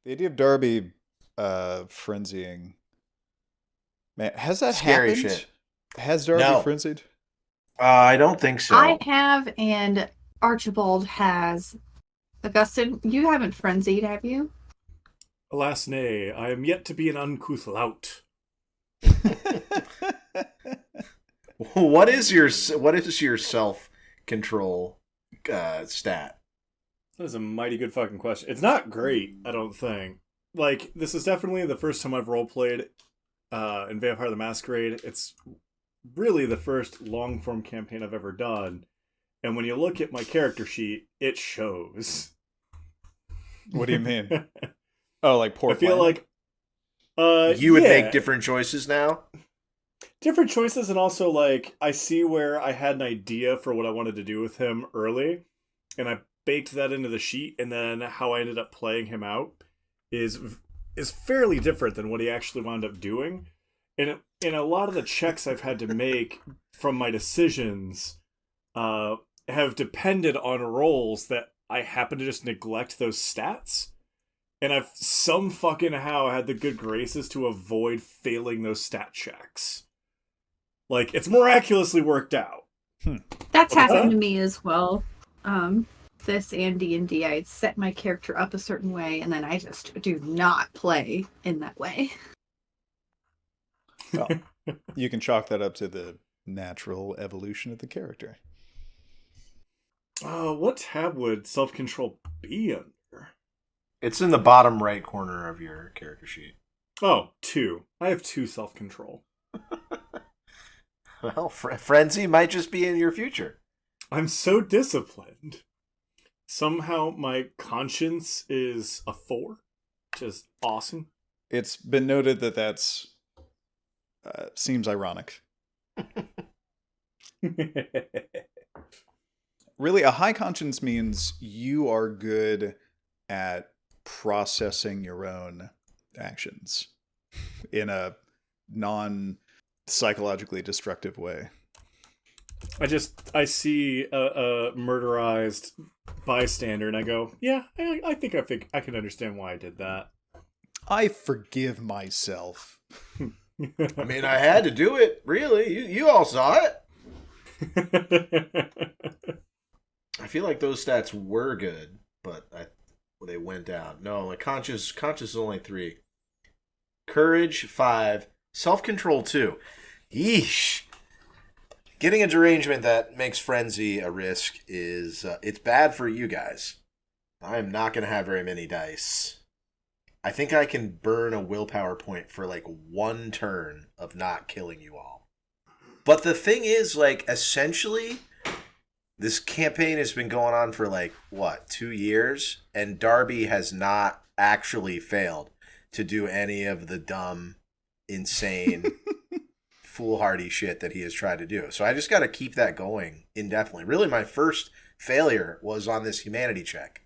The idea of Darby frenzying. Man, has that Scary happened? shit. Has Darby No, frenzied? I don't think I so. have, and Archibald has. Augustyn, you haven't frenzied, have you? Alas, nay, I am yet to be an uncouth lout. What is your self control stat? That is a mighty good fucking question. It's not great, I don't think. Like, this is definitely the first time I've roleplayed in Vampire the Masquerade. It's really the first long form campaign I've ever done. And when you look at my character sheet, it shows. What do you mean? Oh, like poor I feel planning? like You would yeah, make different choices now. different choices, and also like I see where I had an idea for what I wanted to do with him early, and I baked that into the sheet, and then how I ended up playing him out is is fairly different than what he actually wound up doing. And in a lot of the checks I've had to make from my decisions have depended on rolls that I happen to just neglect those stats. And I've some fucking how had the good graces to avoid failing those stat checks. Like, it's miraculously worked out. That's What's happened that? to me as well. This and D&D, I set my character up a certain way, and then I just do not play in that way. Well, you can chalk that up to the natural evolution of the character. What tab would self-control be under? It's in the bottom right corner of your character sheet. Oh, 2. I have 2 self-control. Well, frenzy might just be in your future. I'm so disciplined. Somehow my conscience is a 4, which is awesome. It's been noted that that's seems ironic. Really, a high conscience means you are good at processing your own actions in a non-psychologically destructive way. I see a murderized bystander and I go, yeah, I think I can understand why I did that. I forgive myself. I mean, I had to do it. Really, you all saw it. I feel like those stats were good, but they went down. No, like conscious is only 3. Courage 5. Self control 2. Yeesh. Getting a derangement that makes frenzy a risk is it's bad for you guys. I am not going to have very many dice. I think I can burn a willpower point for like 1 turn of not killing you all. But the thing is, like, essentially, this campaign has been going on for like, what, 2 years? And Darby has not actually failed to do any of the dumb, insane, foolhardy shit that he has tried to do. So I just got to keep that going indefinitely. Really, my first failure was on this humanity check.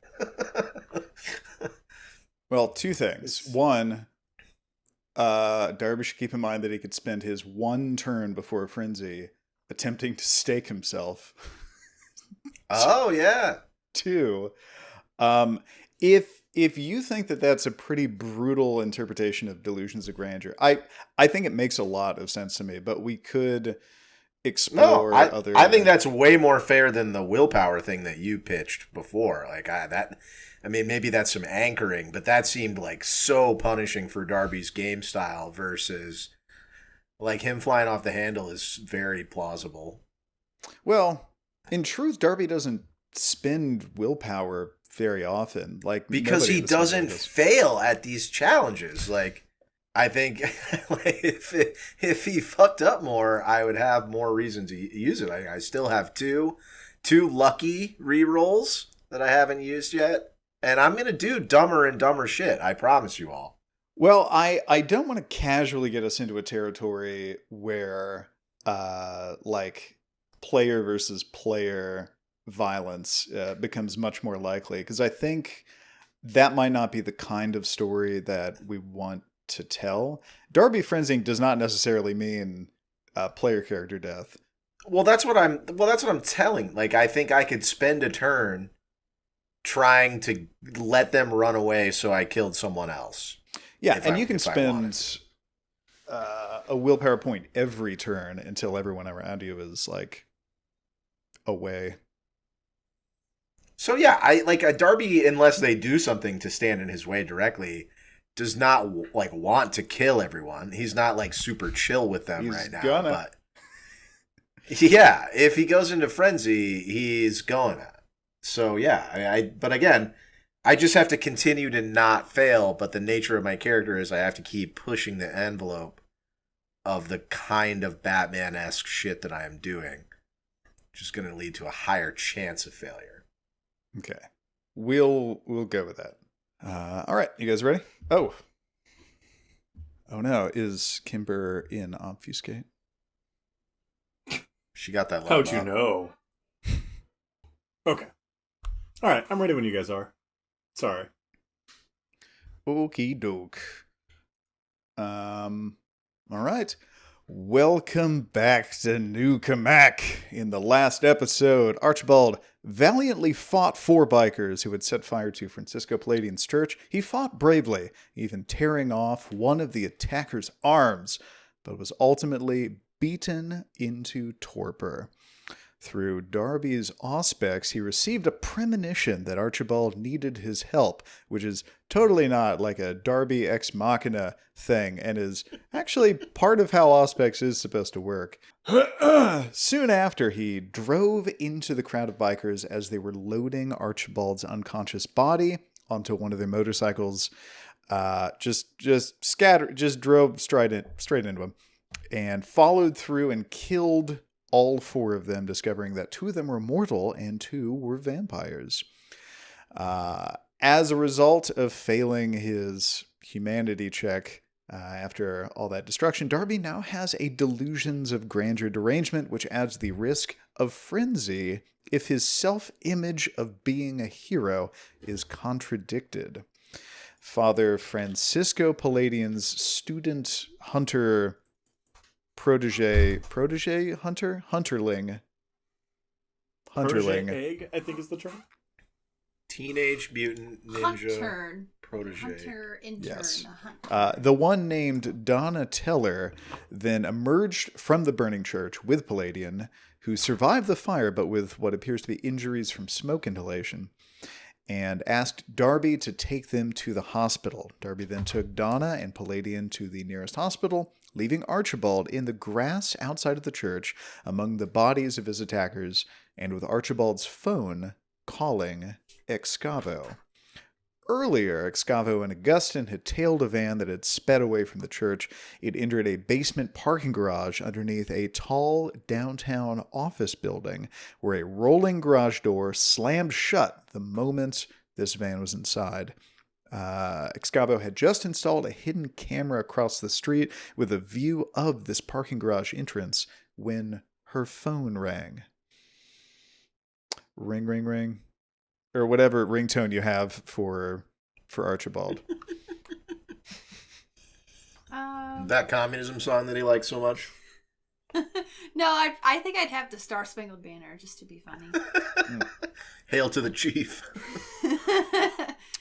Well, 2 things. One, Darby should keep in mind that he could spend his 1 turn before a frenzy attempting to stake himself. Oh, yeah. 2, if you think that that's a pretty brutal interpretation of delusions of grandeur, I think it makes a lot of sense to me. But we could explore No, other. I think that's way more fair than the willpower thing that you pitched before. Like I mean, maybe that's some anchoring, but that seemed like so punishing for Darby's game style versus like him flying off the handle is very plausible. Well, in truth, Darby doesn't spend willpower very often. Like Because nobody he in this game doesn't does. fail at these challenges. Like, I think like, if he fucked up more, I would have more reason to use it. I still have two lucky rerolls that I haven't used yet. And I'm going to do dumber and dumber shit. I promise you all. Well, I don't want to casually get us into a territory where like player versus player violence becomes much more likely, because I think that might not be the kind of story that we want to tell. Darby frenzying does not necessarily mean player character death. Well, that's what I'm telling. Like, I think I could spend a turn trying to let them run away so I killed someone else. Yeah, and you can spend a willpower point every turn until everyone around you is like away. So yeah, I like a Darby, unless they do something to stand in his way directly, does not like want to kill everyone. He's not like super chill with them right now. But yeah, if he goes into frenzy, he's gonna. So yeah, but again, I just have to continue to not fail. But the nature of my character is I have to keep pushing the envelope of the kind of Batman-esque shit that I am doing, which is going to lead to a higher chance of failure. Okay. We'll go with that. All right. You guys ready? Oh no. Is Kimber in Obfuscate? She got that. How'd you know? Okay. All right. I'm ready when you guys are. Sorry. Okie doke. All right. Welcome back to New Cammack. In the last episode, Archibald valiantly fought 4 bikers who had set fire to Francisco Palladian's church. He fought bravely, even tearing off one of the attacker's arms, but was ultimately beaten into torpor. Through Darby's auspex, he received a premonition that Archibald needed his help, which is totally not like a Darby ex machina thing, and is actually part of how auspex is supposed to work. Soon after, he drove into the crowd of bikers as they were loading Archibald's unconscious body onto one of their motorcycles. Just drove straight into him, and followed through and killed all 4 of them, discovering that 2 of them were mortal and 2 were vampires. As a result of failing his humanity check after all that destruction, Darby now has a delusions of grandeur derangement, which adds the risk of frenzy if his self-image of being a hero is contradicted. Father Francisco Palladian's student hunter hunterling egg, I think is the term. Teenage mutant ninja protege. Hunter intern. Yes. The one named Donna Teller then emerged from the burning church with Palladian, who survived the fire but with what appears to be injuries from smoke inhalation, and asked Darby to take them to the hospital. Darby then took Donna and Palladian to the nearest hospital, leaving Archibald in the grass outside of the church among the bodies of his attackers, and with Archibald's phone calling Excavo. Earlier, Excavo and Augustyn had tailed a van that had sped away from the church. It entered a basement parking garage underneath a tall downtown office building, where a rolling garage door slammed shut the moment this van was inside. Excavo had just installed a hidden camera across the street with a view of this parking garage entrance when her phone rang. Ring, ring, ring. Or whatever ringtone you have for Archibald. That communism song that he likes so much. No, I think I'd have the Star Spangled Banner just to be funny. Hail to the chief.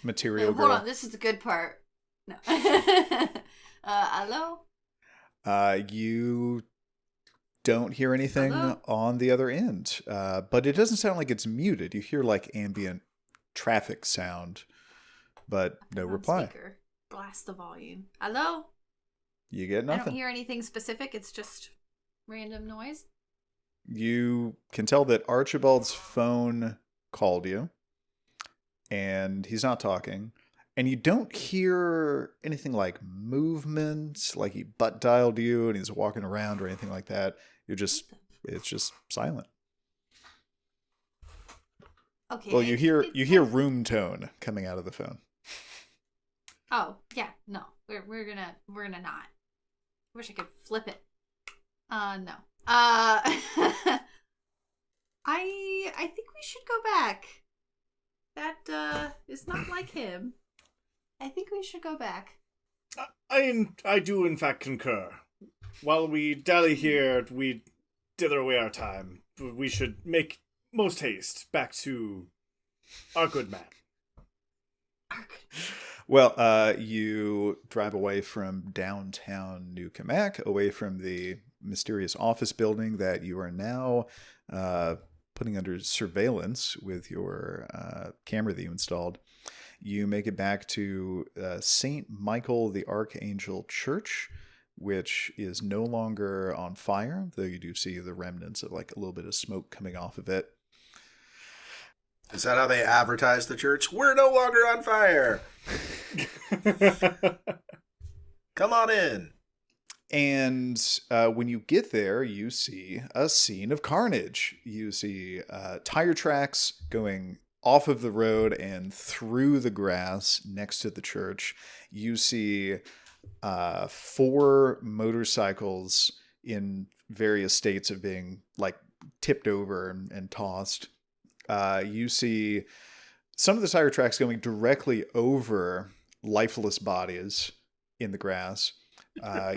Material Hold girl. on, this is the good part. No. Hello? You don't hear anything on the other end, but it doesn't sound like it's muted. You hear like ambient traffic sound, but no reply. Speaker. Blast the volume. Hello? You get nothing. I don't hear anything specific. It's just random noise. You can tell that Archibald's phone called you, and he's not talking. And you don't hear anything like movement, like he butt dialed you and he's walking around or anything like that. It's just silent. Okay. Well, you hear room tone coming out of the phone. Oh, yeah, no. We're gonna not. Wish I could flip it. No. I think we should go back. That is not like him. I think we should go back. I do in fact concur. While we dally here, we dither away our time. We should make most haste back to Our good man. Well, you drive away from downtown New Cammack, away from the mysterious office building that you are now putting under surveillance with your camera that you installed. You make it back to St. Michael the Archangel Church, which is no longer on fire, though you do see the remnants of like a little bit of smoke coming off of it. Is that how they advertise the church? We're no longer on fire. Come on in. And when you get there, you see a scene of carnage. You see tire tracks going off of the road and through the grass next to the church. You see 4 motorcycles in various states of being like tipped over and tossed. You see some of the tire tracks going directly over lifeless bodies in the grass.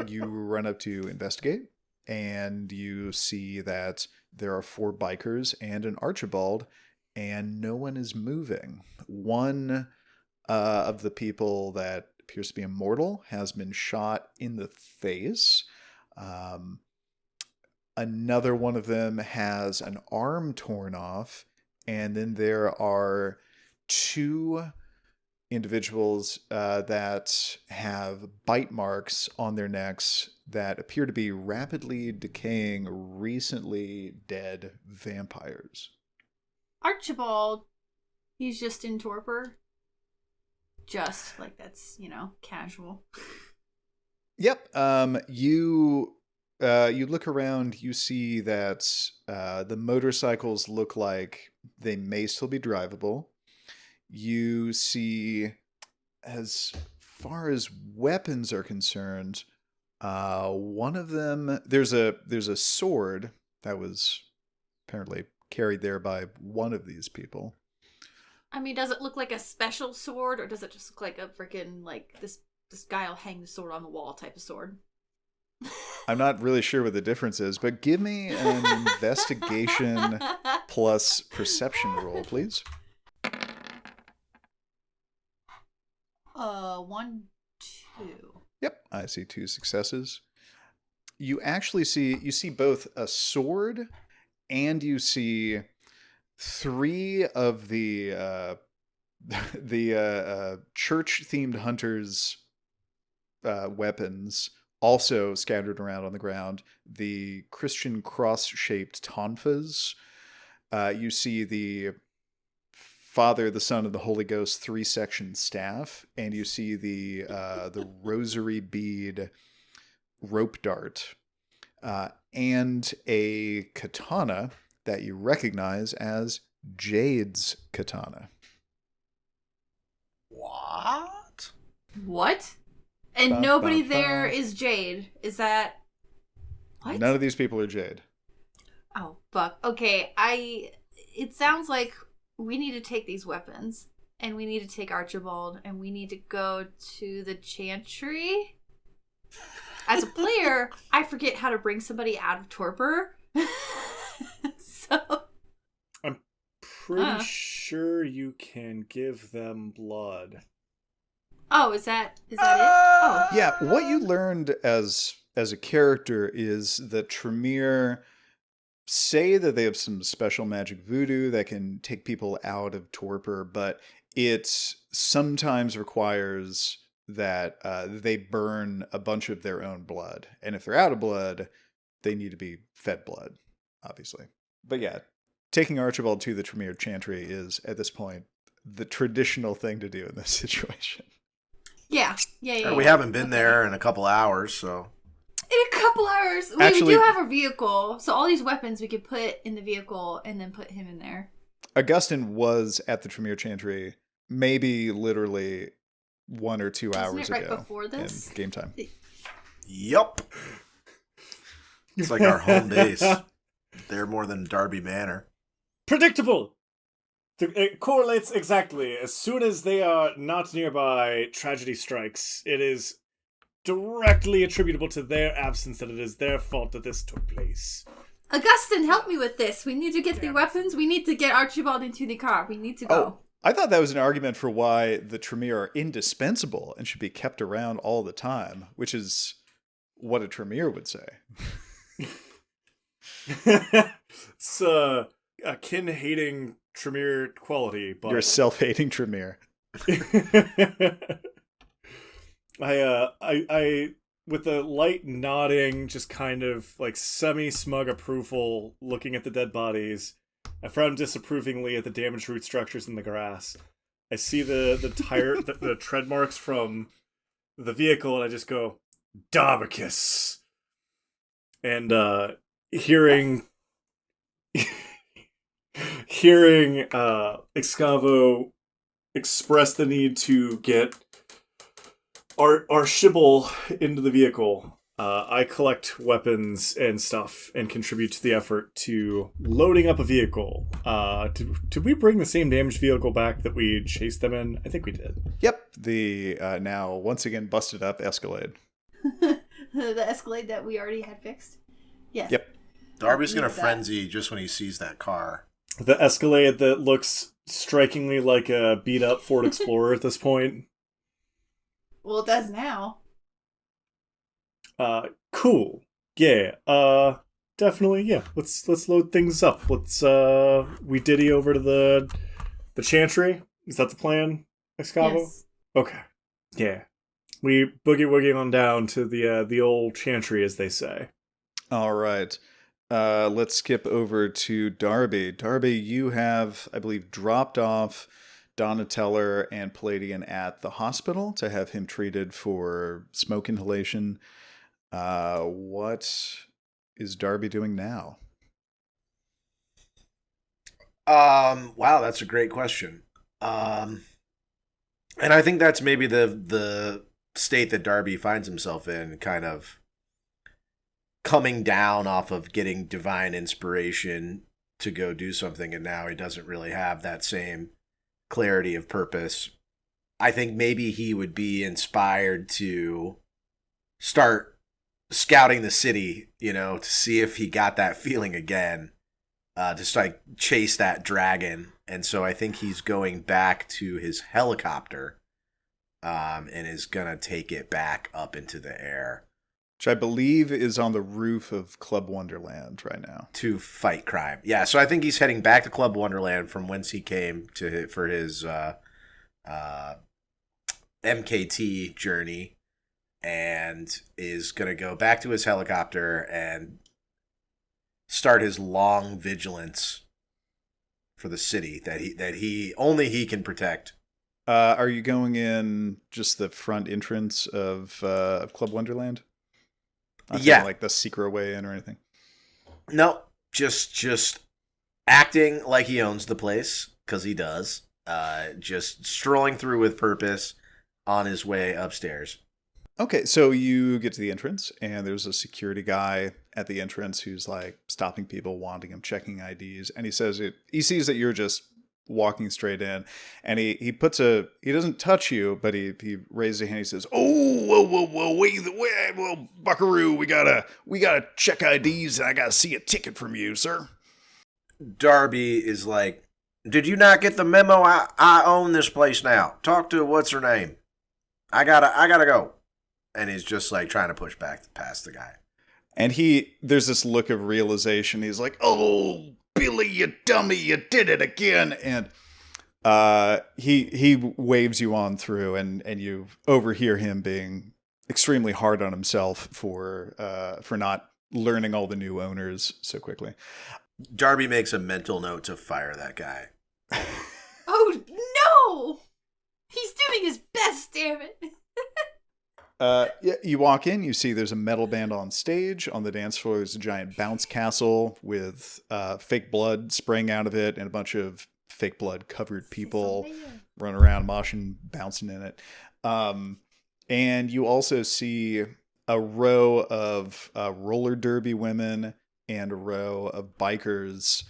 You run up to investigate, and you see that there are 4 bikers and an Archibald, and no one is moving. One of the people that appears to be immortal has been shot in the face. Another one of them has an arm torn off. And then there are 2 individuals that have bite marks on their necks that appear to be rapidly decaying, recently dead vampires. Archibald, he's just in torpor. Just like that's, casual. Yep. You look around, you see that the motorcycles look like they may still be drivable. You see, as far as weapons are concerned, one of them, there's a sword that was apparently carried there by one of these people. I mean, does it look like a special sword, or does it just look like a freaking, like, this guy will hang the sword on the wall type of sword? I'm not really sure what the difference is, but give me an investigation plus perception roll, please. 1, 2. Yep, I see 2 successes. You actually see both a sword, and you see 3 of the church-themed hunters' weapons also scattered around on the ground. The Christian cross-shaped tonfas. You see the Father, the Son, and the Holy Ghost 3-section staff, and you see the rosary bead rope dart, and a katana that you recognize as Jade's katana. What? What? And Ba, nobody ba, ba. there is Jade. Is that... What? None of these people are Jade. Oh, fuck. Okay, it sounds like we need to take these weapons, and we need to take Archibald, and we need to go to the chantry. As a player, I forget how to bring somebody out of torpor. So... I'm pretty sure you can give them blood. Oh, is that it? Oh. Yeah, what you learned as a character is that Tremere say that they have some special magic voodoo that can take people out of torpor, but it sometimes requires that they burn a bunch of their own blood. And if they're out of blood, they need to be fed blood, obviously. But yeah, taking Archibald to the Tremere Chantry is, at this point, the traditional thing to do in this situation. Yeah. We haven't been there in a couple hours, so... In a couple hours. We do have a vehicle, so all these weapons we could put in the vehicle and then put him in there. Augustyn was at the Tremere Chantry maybe literally 1 or 2 hours right ago before this? in game time. Yup. It's like our home base. They're more than Darby Manor. Predictable! It correlates exactly. As soon as they are not nearby, tragedy strikes. It is directly attributable to their absence that it is their fault that this took place. Augustyn, help me with this. We need to get the weapons. We need to get Archibald into the car. We need to go. Oh, I thought that was an argument for why the Tremere are indispensable and should be kept around all the time, which is what a Tremere would say. It's a kin-hating Tremere quality, but You're a self-hating Tremere. I with a light nodding, just kind of like semi-smug approval, looking at the dead bodies, I frown disapprovingly at the damaged root structures in the grass. I see the tire, the tread marks from the vehicle, and I just go, Darbicus. And hearing Excavo express the need to get Archibald into the vehicle, I collect weapons and stuff and contribute to the effort to loading up a vehicle. Did we bring the same damaged vehicle back that we chased them in? I think we did. Yep, the now once again busted up Escalade. The Escalade that we already had fixed? Yes. Yep. Darby's going to frenzy just when he sees that car. The Escalade that looks strikingly like a beat-up Ford Explorer at this point. Well, it does now. Cool. Yeah. Definitely. Yeah. Let's load things up. Let's we ditty over to the Chantry. Is that the plan, Excavo? Yes. Okay. Yeah. We boogie-woogie on down to the old Chantry, as they say. All right. Let's skip over to Darby. Darby, you have, I believe, dropped off Donateller and Palladian at the hospital to have him treated for smoke inhalation. What is Darby doing now? Wow, that's a great question. And I think that's maybe the state that Darby finds himself in, kind of coming down off of getting divine inspiration to go do something, and now he doesn't really have that same clarity of purpose. I think maybe he would be inspired to start scouting the city, to see if he got that feeling again, just like chase that dragon. And so I think he's going back to his helicopter, and is gonna take it back up into the air, Which I believe is on the roof of Club Wonderland right now. to fight crime. Yeah, so I think he's heading back to Club Wonderland from whence he came for his MKT journey, and is going to go back to his helicopter and start his long vigilance for the city that he only he can protect. Are you going in just the front entrance of Club Wonderland? Not Yeah. like the secret way in or anything. No, just acting like he owns the place, because he does. Just strolling through with purpose on his way upstairs. Okay, so you get to the entrance, and there's a security guy at the entrance who's like stopping people, wanting them, checking IDs, and he says he sees that you're just walking straight in, and he doesn't touch you, but he raises a hand. He says, "Oh, whoa, wait, well, Buckaroo, we gotta check IDs, and I gotta see a ticket from you, sir." Darby is like, "Did you not get the memo? I own this place now. Talk to what's her name. I gotta go." And he's just like trying to push back past the guy. And there's this look of realization. He's like, "Oh, Billy, you dummy, you did it again." And he waves you on through, and you overhear him being extremely hard on himself for not learning all the new owners so quickly. Darby makes a mental note to fire that guy. Oh, no! He's doing his best, damn it. Yeah, you walk in, you see there's a metal band on stage. On the dance floor, there's a giant bounce castle with fake blood spraying out of it, and a bunch of fake blood covered people running around, moshing, bouncing in it. And you also see a row of roller derby women and a row of bikers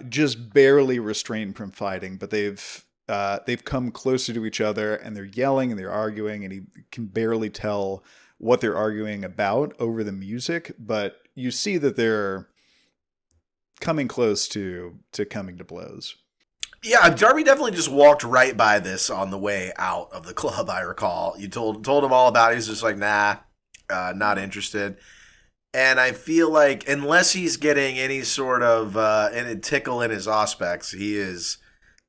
just barely restrained from fighting, but they've come closer to each other, and they're yelling and they're arguing, and he can barely tell what they're arguing about over the music. But you see that they're coming close to coming to blows. Yeah, Darby definitely just walked right by this on the way out of the club, I recall. You told him all about it. He's just like, nah, not interested. And I feel like unless he's getting any sort of any tickle in his aspects, he is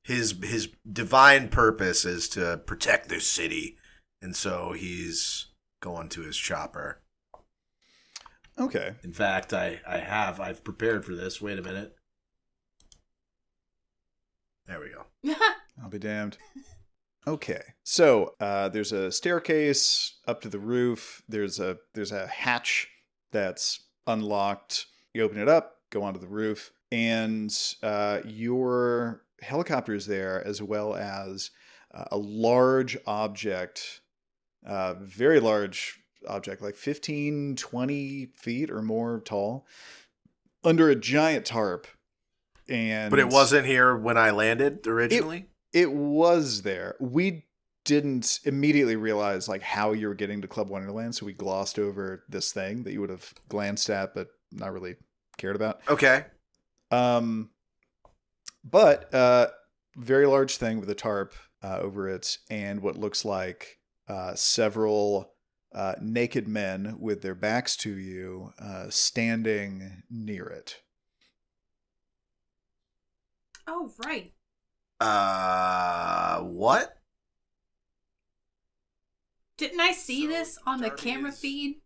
his divine purpose is to protect this city. And so he's going to his chopper. Okay. In fact, I've prepared for this. Wait a minute. There we go. I'll be damned. Okay, so there's a staircase up to the roof. There's a hatch that's unlocked. You open it up, go onto the roof, and your helicopter is there, as well as a large object, very large object, like 15, 20 feet or more tall, under a giant tarp. But it wasn't here when I landed originally? It was there. We didn't immediately realize like how you were getting to Club Wonderland, so we glossed over this thing that you would have glanced at but not really cared about. Okay. But very large thing with a tarp over it, and what looks like several naked men with their backs to you standing near it. Oh, right. What? Didn't I see this on the camera feed?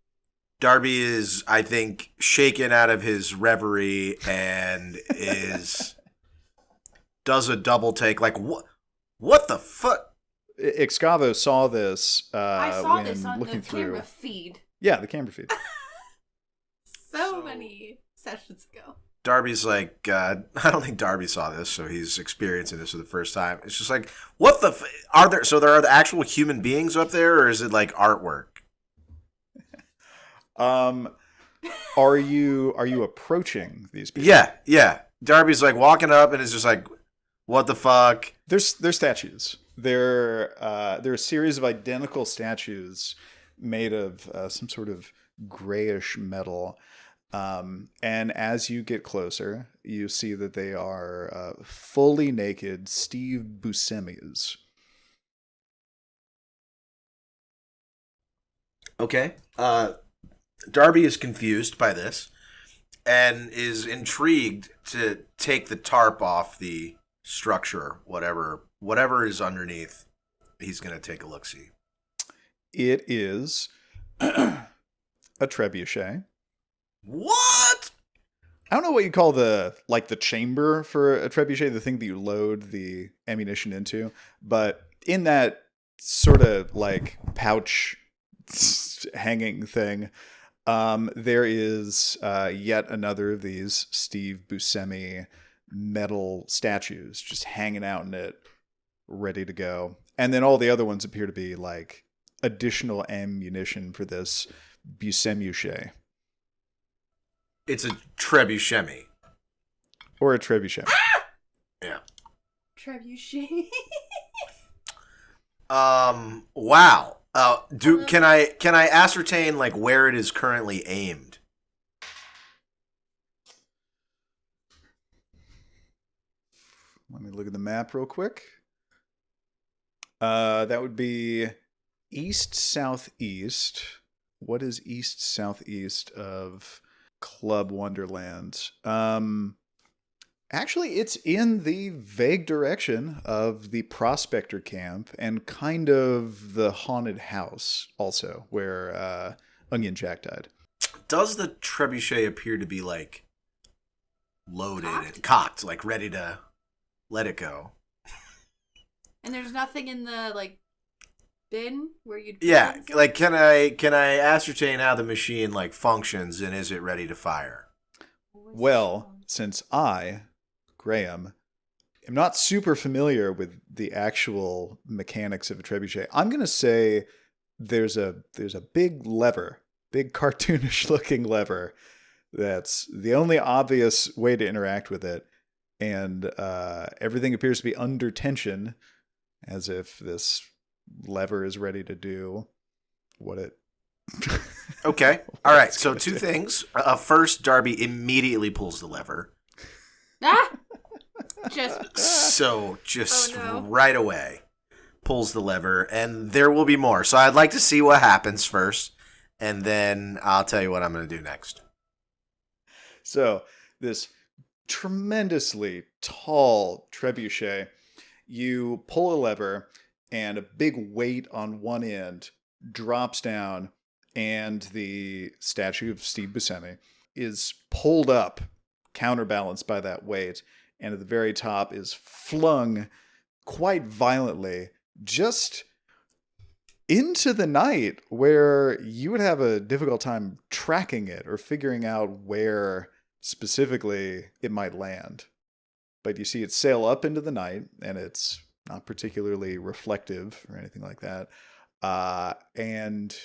Darby is, I think, shaken out of his reverie and does a double take. Like, what the fuck? Excavo saw this. I saw when this on looking the through. camera feed. Yeah, the camera feed. So many sessions ago. Darby's like, I don't think Darby saw this, so he's experiencing this for the first time. It's just like, what the are there? So there are the actual human beings up there, or is it like artwork? Are you approaching these people? Yeah. Darby's like walking up, and it's just like, what the fuck? They're statues. They're a series of identical statues made of some sort of grayish metal. And as you get closer, you see that they are fully naked Steve Buscemi's. Okay. Darby is confused by this and is intrigued to take the tarp off the structure, whatever is underneath. He's going to take a look-see. It is a trebuchet. What? I don't know what you call the chamber for a trebuchet, the thing that you load the ammunition into, but in that sort of like pouch hanging thing, there is yet another of these Steve Buscemi metal statues just hanging out in it, ready to go. And then all the other ones appear to be like additional ammunition for this Buscemi. It's a Trebuscemi. Or a trebuchet. Yeah. Trebuchet. Wow. Can I ascertain like where it is currently aimed? Let me look at the map real quick. That would be east-southeast. What is east-southeast of Club Wonderland? Actually, it's in the vague direction of the Prospector Camp and kind of the haunted house also, where Onion Jack died. Does the trebuchet appear to be like loaded and cocked, like ready to let it go? And there's nothing in the like bin where you'd Yeah, like can I ascertain how the machine like functions and is it ready to fire? Well, since I, Graham, am not super familiar with the actual mechanics of a trebuchet, I'm going to say there's a big lever, big cartoonish looking lever that's the only obvious way to interact with it, and everything appears to be under tension, as if this lever is ready to do what it... Okay. All right. So two things. First, Darby immediately pulls the lever Ah! Just So just Oh, no. right away pulls the lever, and there will be more. So I'd like to see what happens first, and then I'll tell you what I'm going to do next. So this tremendously tall trebuchet, you pull a lever, and a big weight on one end drops down, and the statue of Steve Buscemi is pulled up, counterbalanced by that weight, and at the very top is flung quite violently just into the night, where you would have a difficult time tracking it or figuring out where specifically it might land. But you see it sail up into the night, and it's not particularly reflective or anything like that. And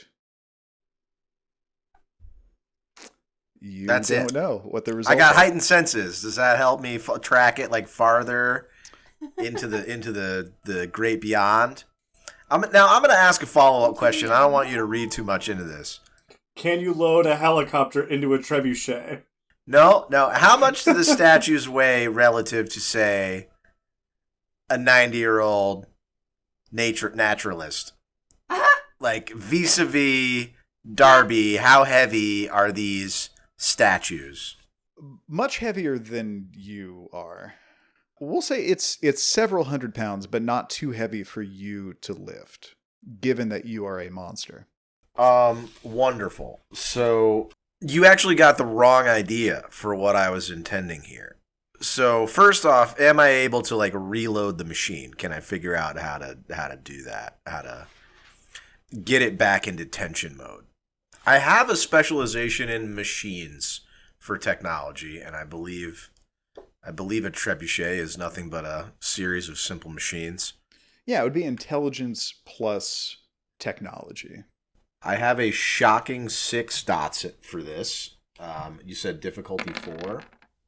you That's don't it. know what the result I got is. heightened senses. Does that help me track it like farther into the great beyond? I'm going to ask a follow-up question. I don't want you to read too much into this. Can you load a helicopter into a trebuchet? No. How much do the statues weigh relative to, say, a 90-year-old naturalist? Like, vis-a-vis Darby, how heavy are these statues? Much heavier than you are. We'll say it's several hundred pounds, but not too heavy for you to lift, given that you are a monster. Wonderful. So you actually got the wrong idea for what I was intending here. So first off, am I able to like reload the machine? Can I figure out how to do that? How to get it back into tension mode? I have a specialization in machines for technology, and I believe a trebuchet is nothing but a series of simple machines. Yeah, it would be intelligence plus technology. I have a shocking 6 dots for this. You said difficulty 4.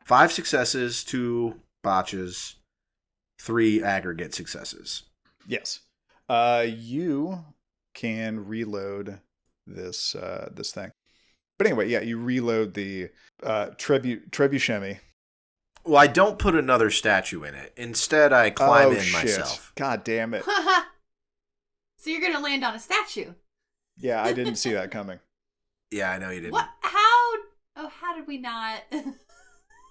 5 successes, 2 botches, 3 aggregate successes. Yes. You can reload this thing. But anyway, yeah, you reload the Trebuscemi. Well, I don't put another statue in it. Instead, I climb in shit. myself. God damn it. So you're gonna land on a statue. Yeah, I didn't see that coming. Yeah, I know you didn't. What? How? Oh, how did we not?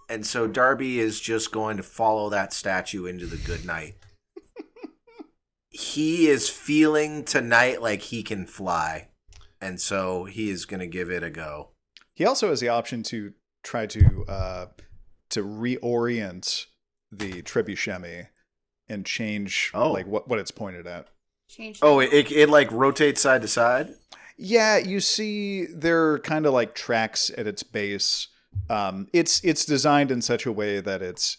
And so Darby is just going to follow that statue into the good night. He is feeling tonight like he can fly. And so he is going to give it a go. He also has the option to try to reorient the Trebuscemi and change like what it's pointed at. Change. Oh, it like rotates side to side? Yeah, you see there are kind of like tracks at its base. It's designed in such a way that it's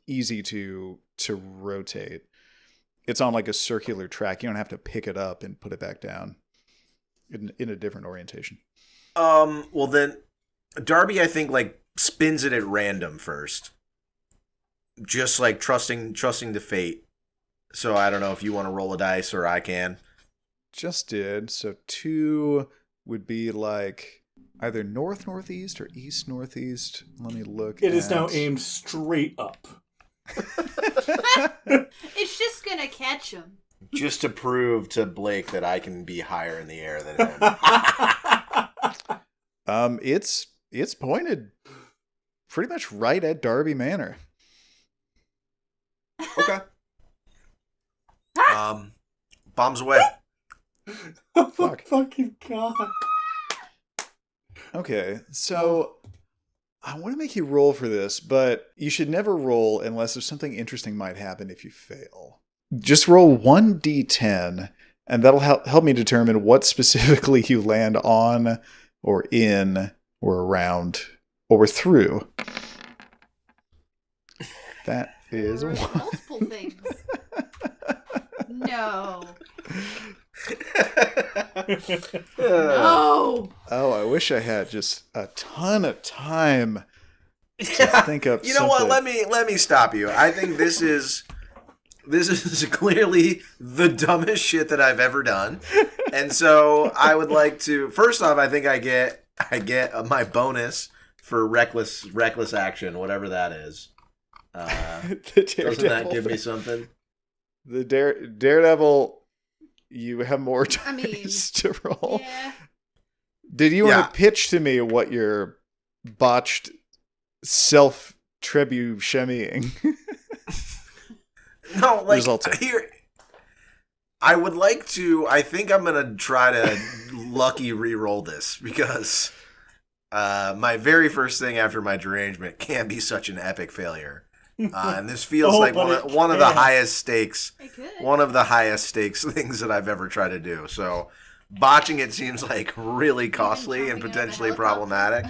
easy to rotate. It's on like a circular track. You don't have to pick it up and put it back down in a different orientation. Well then Darby I think like spins it at random first. Just like trusting the fate. So I don't know if you want to roll a dice or I can. Just did. So 2 would be like either northeast or east-northeast. Let me look. It is now aimed straight up. It's just gonna catch him. Just to prove to Blake that I can be higher in the air than him. It's pointed pretty much right at Darby Manor. Okay. Bombs away. Oh, Fuck. fucking God. Okay, so I want to make you roll for this, but you should never roll unless there's something interesting might happen if you fail. Just roll 1d10, and that'll help me determine what specifically you land on, or in, or around, or through. That is There a were 1. multiple things. No. No. Oh, I wish I had just a ton of time to think up You know what? something. Let me stop you. I think this is clearly the dumbest shit that I've ever done. And so I would like to first off, I think I get my bonus for reckless action, whatever that is. The Doesn't that Daredevil. give me something? The Daredevil, you have more I mean, dice to roll. Yeah. Did you Yeah. want to pitch to me what your botched self-Trebuscemiing No, like resulted? here, I would like to. I think I'm gonna try to lucky re-roll this because my very first thing after my derangement can be such an epic failure, and this feels Oh, like but one it of the can. highest stakes. It could. One of the highest stakes things that I've ever tried to do. So botching it seems like really costly and potentially problematic.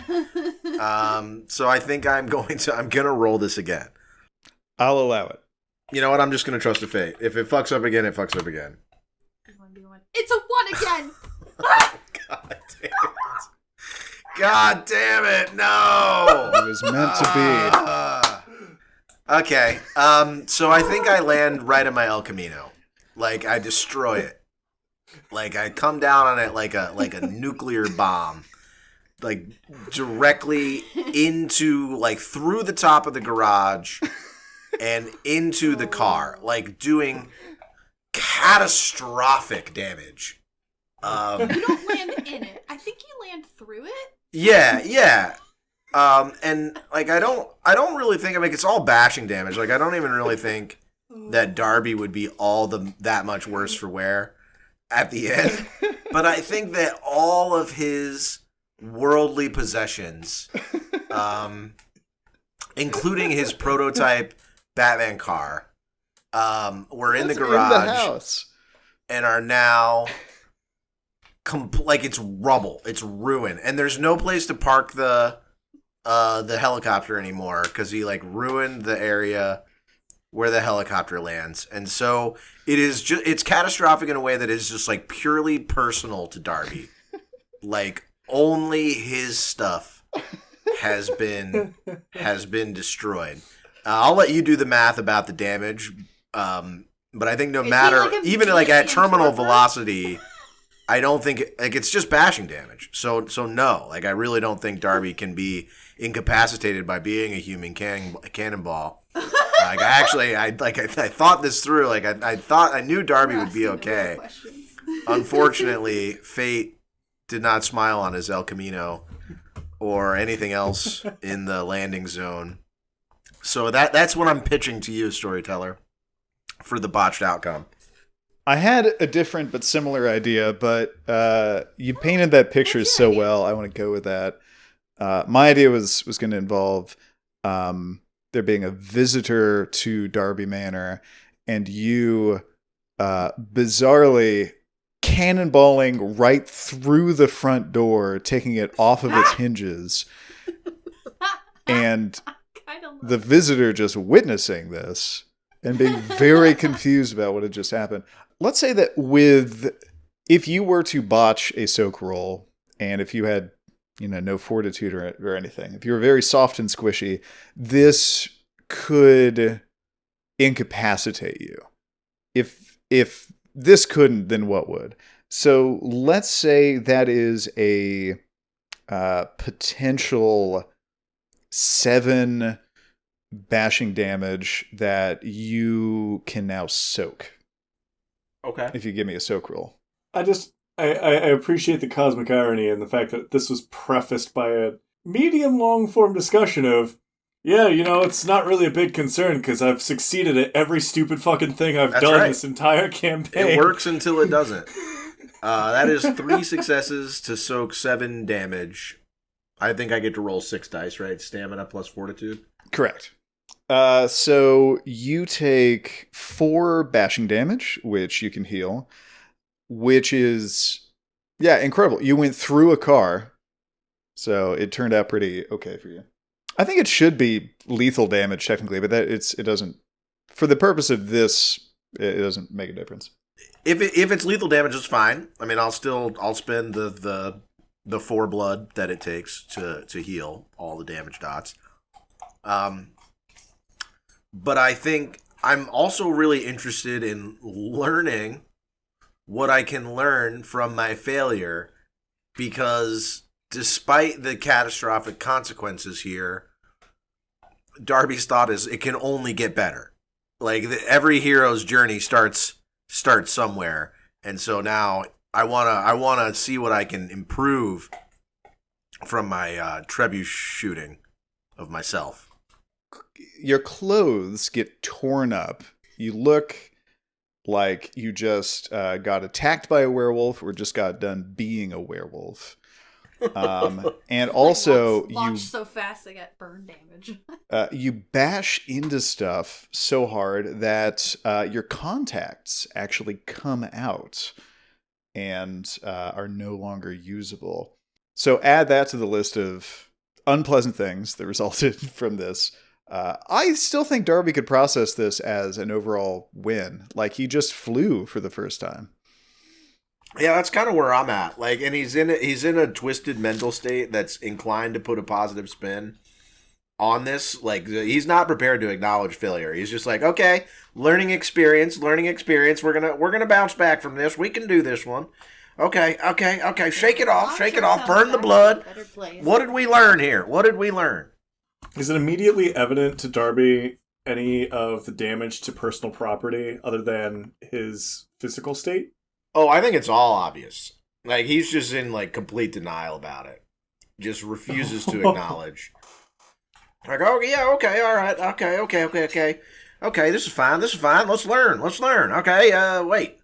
So I think I'm gonna roll this again. I'll allow it. You know what? I'm just gonna trust the fate. If it fucks up again, it fucks up again. It's a 1 again. God damn it! God damn it! No. It was meant to Okay. So I think I land right in my El Camino. Like I destroy it. Like I come down on it like a nuclear bomb. Like directly into like through the top of the garage and into the car. Like doing catastrophic damage. You don't land in it. I think you land through it. Yeah. And like I don't really think it's all bashing damage. Like I don't even really think that Darby would be that much worse for wear at the end. But I think that all of his worldly possessions, including his prototype Batman car, were in the garage in the house. and are now like it's rubble, it's ruin, and there's no place to park the helicopter anymore because he like ruined the area where the helicopter lands, and so it's catastrophic in a way that is just like purely personal to Darby. Like only his stuff has been destroyed. I'll let you do the math about the damage, but I think no matter even like at terminal velocity, I don't think it's just bashing damage. So no, like I really don't think Darby can be incapacitated by being a human cannonball. Like I thought this through. Like I knew Darby would be okay. Unfortunately, fate did not smile on his El Camino or anything else in the landing zone. So that's what I'm pitching to you, storyteller, for the botched outcome. I had a different but similar idea, but you painted that picture so well. I want to go with that. My idea was going to involve there being a visitor to Darby Manor, and you bizarrely cannonballing right through the front door, taking it off of its hinges, and the visitor just witnessing this and being very confused about what had just happened. Let's say that if you were to botch a soak roll, and if you had, no fortitude or anything, if you were very soft and squishy, this could incapacitate you. If this couldn't, then what would? So let's say that is a potential 7 bashing damage that you can now soak. Okay. If you give me a soak roll. I appreciate the cosmic irony and the fact that this was prefaced by a medium long form discussion of, it's not really a big concern because I've succeeded at every stupid fucking thing I've done this entire campaign. It works until it doesn't. That is 3 successes to soak 7 damage. I think I get to roll 6 dice, right? Stamina plus fortitude. Correct. So you take 4 bashing damage, which you can heal, which is, incredible. You went through a car, so it turned out pretty okay for you. I think it should be lethal damage technically, but it doesn't. For the purpose of this, it doesn't make a difference. If it's lethal damage, it's fine. I mean, I'll spend the 4 blood that it takes to heal all the damage dots. But I think I'm also really interested in learning what I can learn from my failure, because despite the catastrophic consequences here, Darby's thought is it can only get better. Like every hero's journey starts somewhere, and so now I wanna see what I can improve from my trebuchet shooting of myself. Your clothes get torn up. You look like you just got attacked by a werewolf or just got done being a werewolf. And also launch so fast they get burn damage. You bash into stuff so hard that your contacts actually come out and are no longer usable. So add that to the list of unpleasant things that resulted from this. I still think Darby could process this as an overall win. Like, he just flew for the first time. Yeah, that's kind of where I'm at. Like, and he's in a twisted mental state that's inclined to put a positive spin on this. Like, he's not prepared to acknowledge failure. He's just like, okay, learning experience. We're gonna bounce back from this. We can do this one. Okay. Shake it off. Burn the blood. What did we learn here? Is it immediately evident to Darby any of the damage to personal property other than his physical state? Oh, I think it's all obvious. Like, he's just in, like, complete denial about it. Just refuses to acknowledge. Like, oh, yeah, okay, all right, okay. Okay, this is fine. Let's learn. Okay, wait.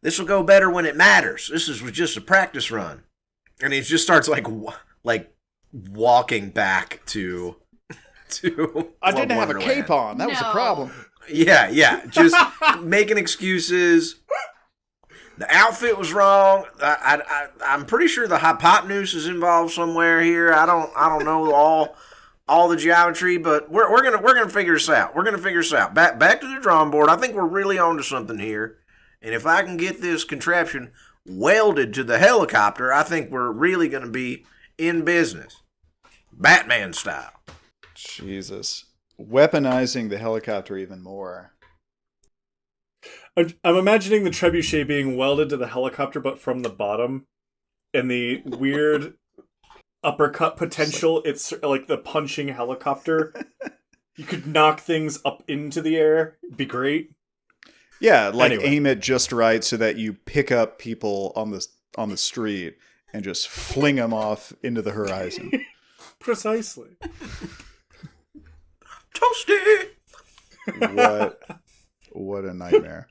This will go better when it matters. This is just a practice run. And he just starts, like walking back to I didn't have a cape on. That was a problem. Yeah. Just making excuses. The outfit was wrong. I'm pretty sure the hypotenuse is involved somewhere here. I don't know all the geometry, but we're gonna figure this out. Back to the drawing board. I think we're really onto something here. And if I can get this contraption welded to the helicopter, I think we're really gonna be in business, Batman style. Jesus, weaponizing the helicopter even more. I'm imagining the trebuchet being welded to the helicopter, but from the bottom, and the weird uppercut potential. It's like the punching helicopter. You could knock things up into the air. It'd be great. Yeah, like anyway. Aim it just right so that you pick up people on the street and just fling them off into the horizon. Precisely. Toasty! What a nightmare.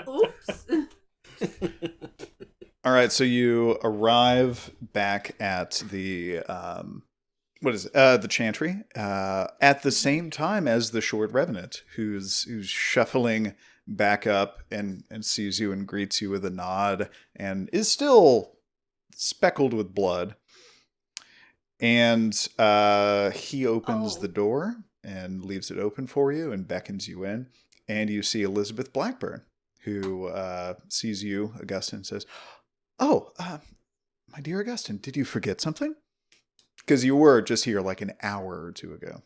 Oops. All right, so you arrive back at the the chantry at the same time as the short revenant, who's shuffling back up and sees you and greets you with a nod and is still speckled with blood. And he opens the door and leaves it open for you and beckons you in. And you see Elizabeth Blackburn, who sees you, Augustyn, and says, "Oh, my dear Augustyn, did you forget something? Because you were just here like an hour or two ago."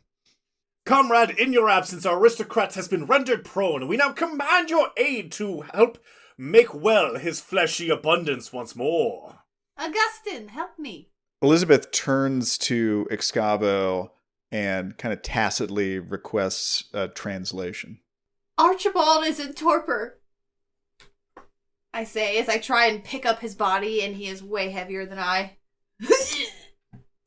"Comrade, in your absence, our aristocrat has been rendered prone. We now command your aid to help make well his fleshy abundance once more." Augustyn, help me. Elizabeth turns to Excavo and kind of tacitly requests a translation. "Archibald is in torpor," I say as I try and pick up his body, and he is way heavier than I.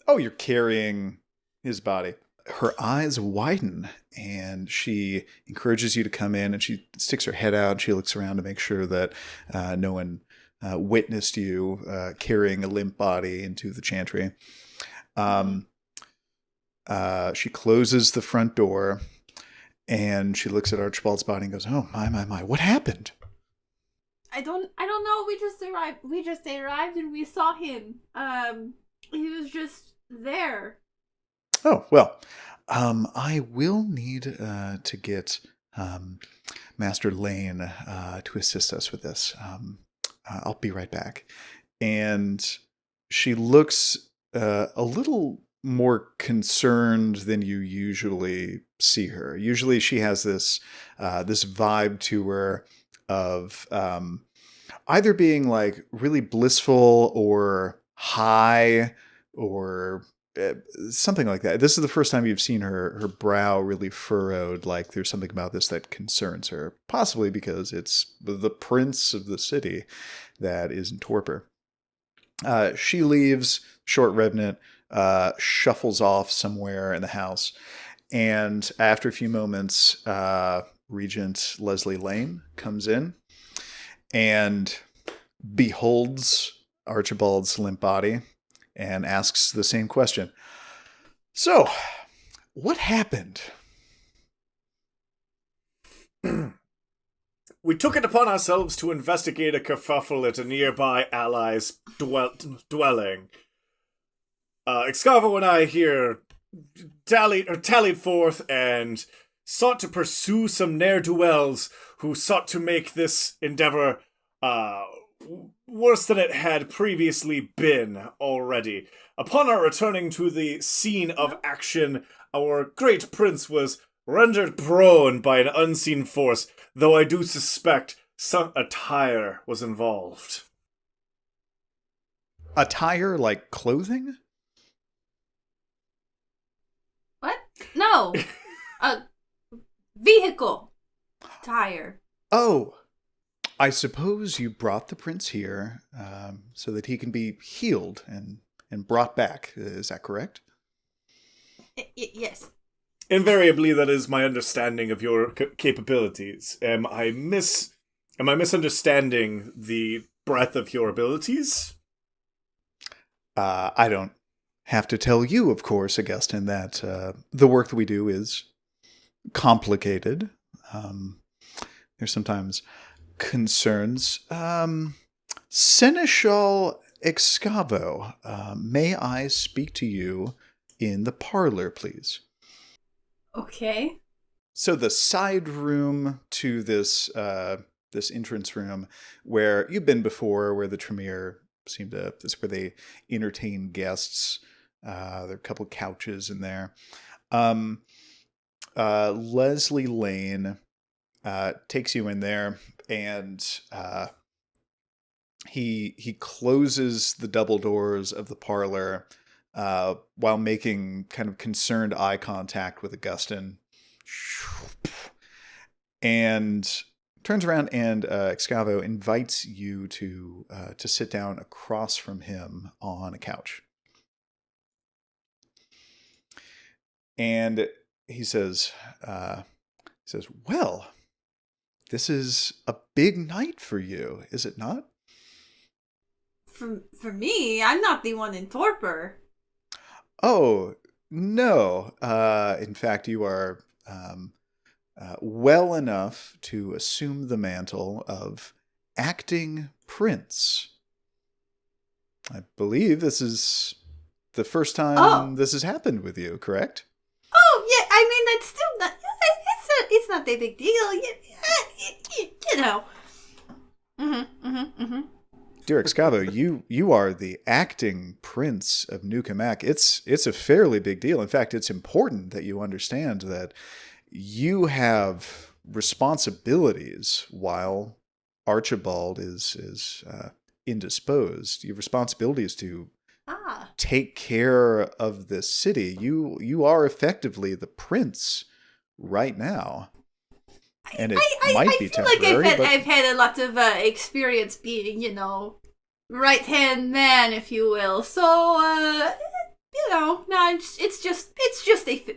Oh, you're carrying his body. Her eyes widen, and she encourages you to come in, and she sticks her head out, and she looks around to make sure that no one witnessed you carrying a limp body into the chantry. She closes the front door, and she looks at Archibald's body and goes, "Oh, my, what happened?" I don't know. We just arrived and we saw him. He was just there. Oh, well, I will need to get Master Lane to assist us with this. I'll be right back. And she looks a little more concerned than you usually see her. Usually she has this vibe to her of either being like really blissful or high or something like that. This is the first time you've seen her brow really furrowed, like there's something about this that concerns her, possibly because it's the prince of the city that is in torpor. She leaves, Short Revenant shuffles off somewhere in the house, and after a few moments, Regent Leslie Lane comes in and beholds Archibald's limp body and asks the same question. So, what happened? We took it upon ourselves to investigate a kerfuffle at a nearby ally's dwelling. Excavo and I here tallied forth and sought to pursue some ne'er-do-wells who sought to make this endeavor worse than it had previously been already. Upon our returning to the scene of action, our great prince was rendered prone by an unseen force, though I do suspect some attire was involved. Attire like clothing? What? No. A vehicle. Tire. Oh, I suppose you brought the prince here so that he can be healed and brought back. Is that correct? Yes. Invariably, that is my understanding of your capabilities. Am I misunderstanding the breadth of your abilities? I don't have to tell you, of course, Augustyn, that the work that we do is complicated. There's sometimes concerns. Seneschal Excavo, may I speak to you in the parlor, please? Okay. So the side room to this this entrance room where you've been before, where the Tremere this is where they entertain guests. There are a couple couches in there. Leslie Lane takes you in there, and he closes the double doors of the parlor while making kind of concerned eye contact with Augustyn, and turns around, and Excavo invites you to sit down across from him on a couch. And he says, well, this is a big night for you, is it not? For me, I'm not the one in torpor. Oh, no. In fact, you are well enough to assume the mantle of acting prince. I believe this is the first time this has happened with you, correct? Oh, yeah, I mean, that's still not... It's not that big deal. You know. Dear Excavo, you are the acting prince of New Cammack. It's a fairly big deal. In fact, it's important that you understand that you have responsibilities while Archibald is indisposed. Your responsibility is to take care of this city. You are effectively the prince right now. And it might be temporary. Like I've had a lot of experience being, right-hand man, if you will. So, no, it's just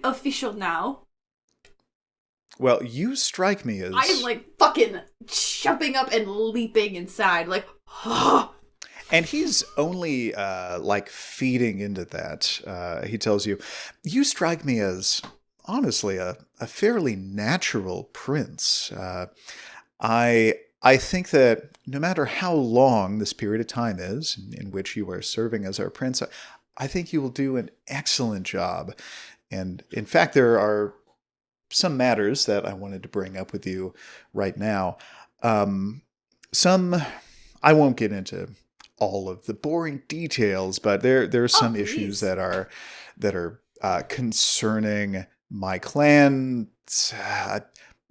official now. Well, you strike me as... I'm like fucking jumping up and leaping inside, like, And he's only feeding into that. He tells you, you strike me as honestly a fairly natural prince. I think that no matter how long this period of time is in which you are serving as our prince, I think you will do an excellent job. And in fact, there are some matters that I wanted to bring up with you right now. I won't get into all of the boring details, but there are some issues that are concerning my clan.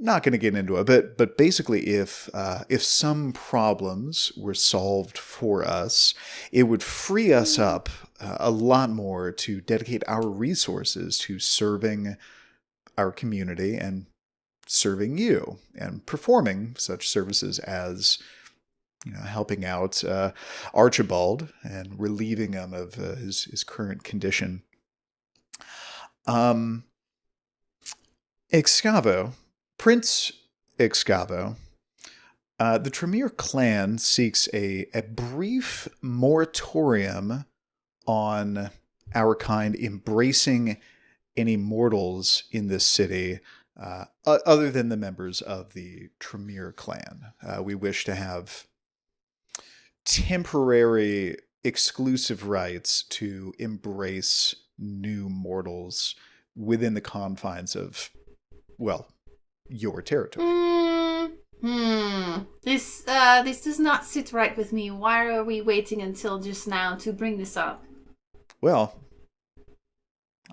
Not going to get into it, but basically, if some problems were solved for us, it would free us up a lot more to dedicate our resources to serving our community and serving you and performing such services as helping out Archibald and relieving him of his current condition. Excavo, Prince Excavo, the Tremere clan seeks a brief moratorium on our kind embracing any mortals in this city other than the members of the Tremere clan. We wish to have temporary exclusive rights to embrace new mortals within the confines of, well, your territory. This does not sit right with me. Why are we waiting until just now to bring this up? Well,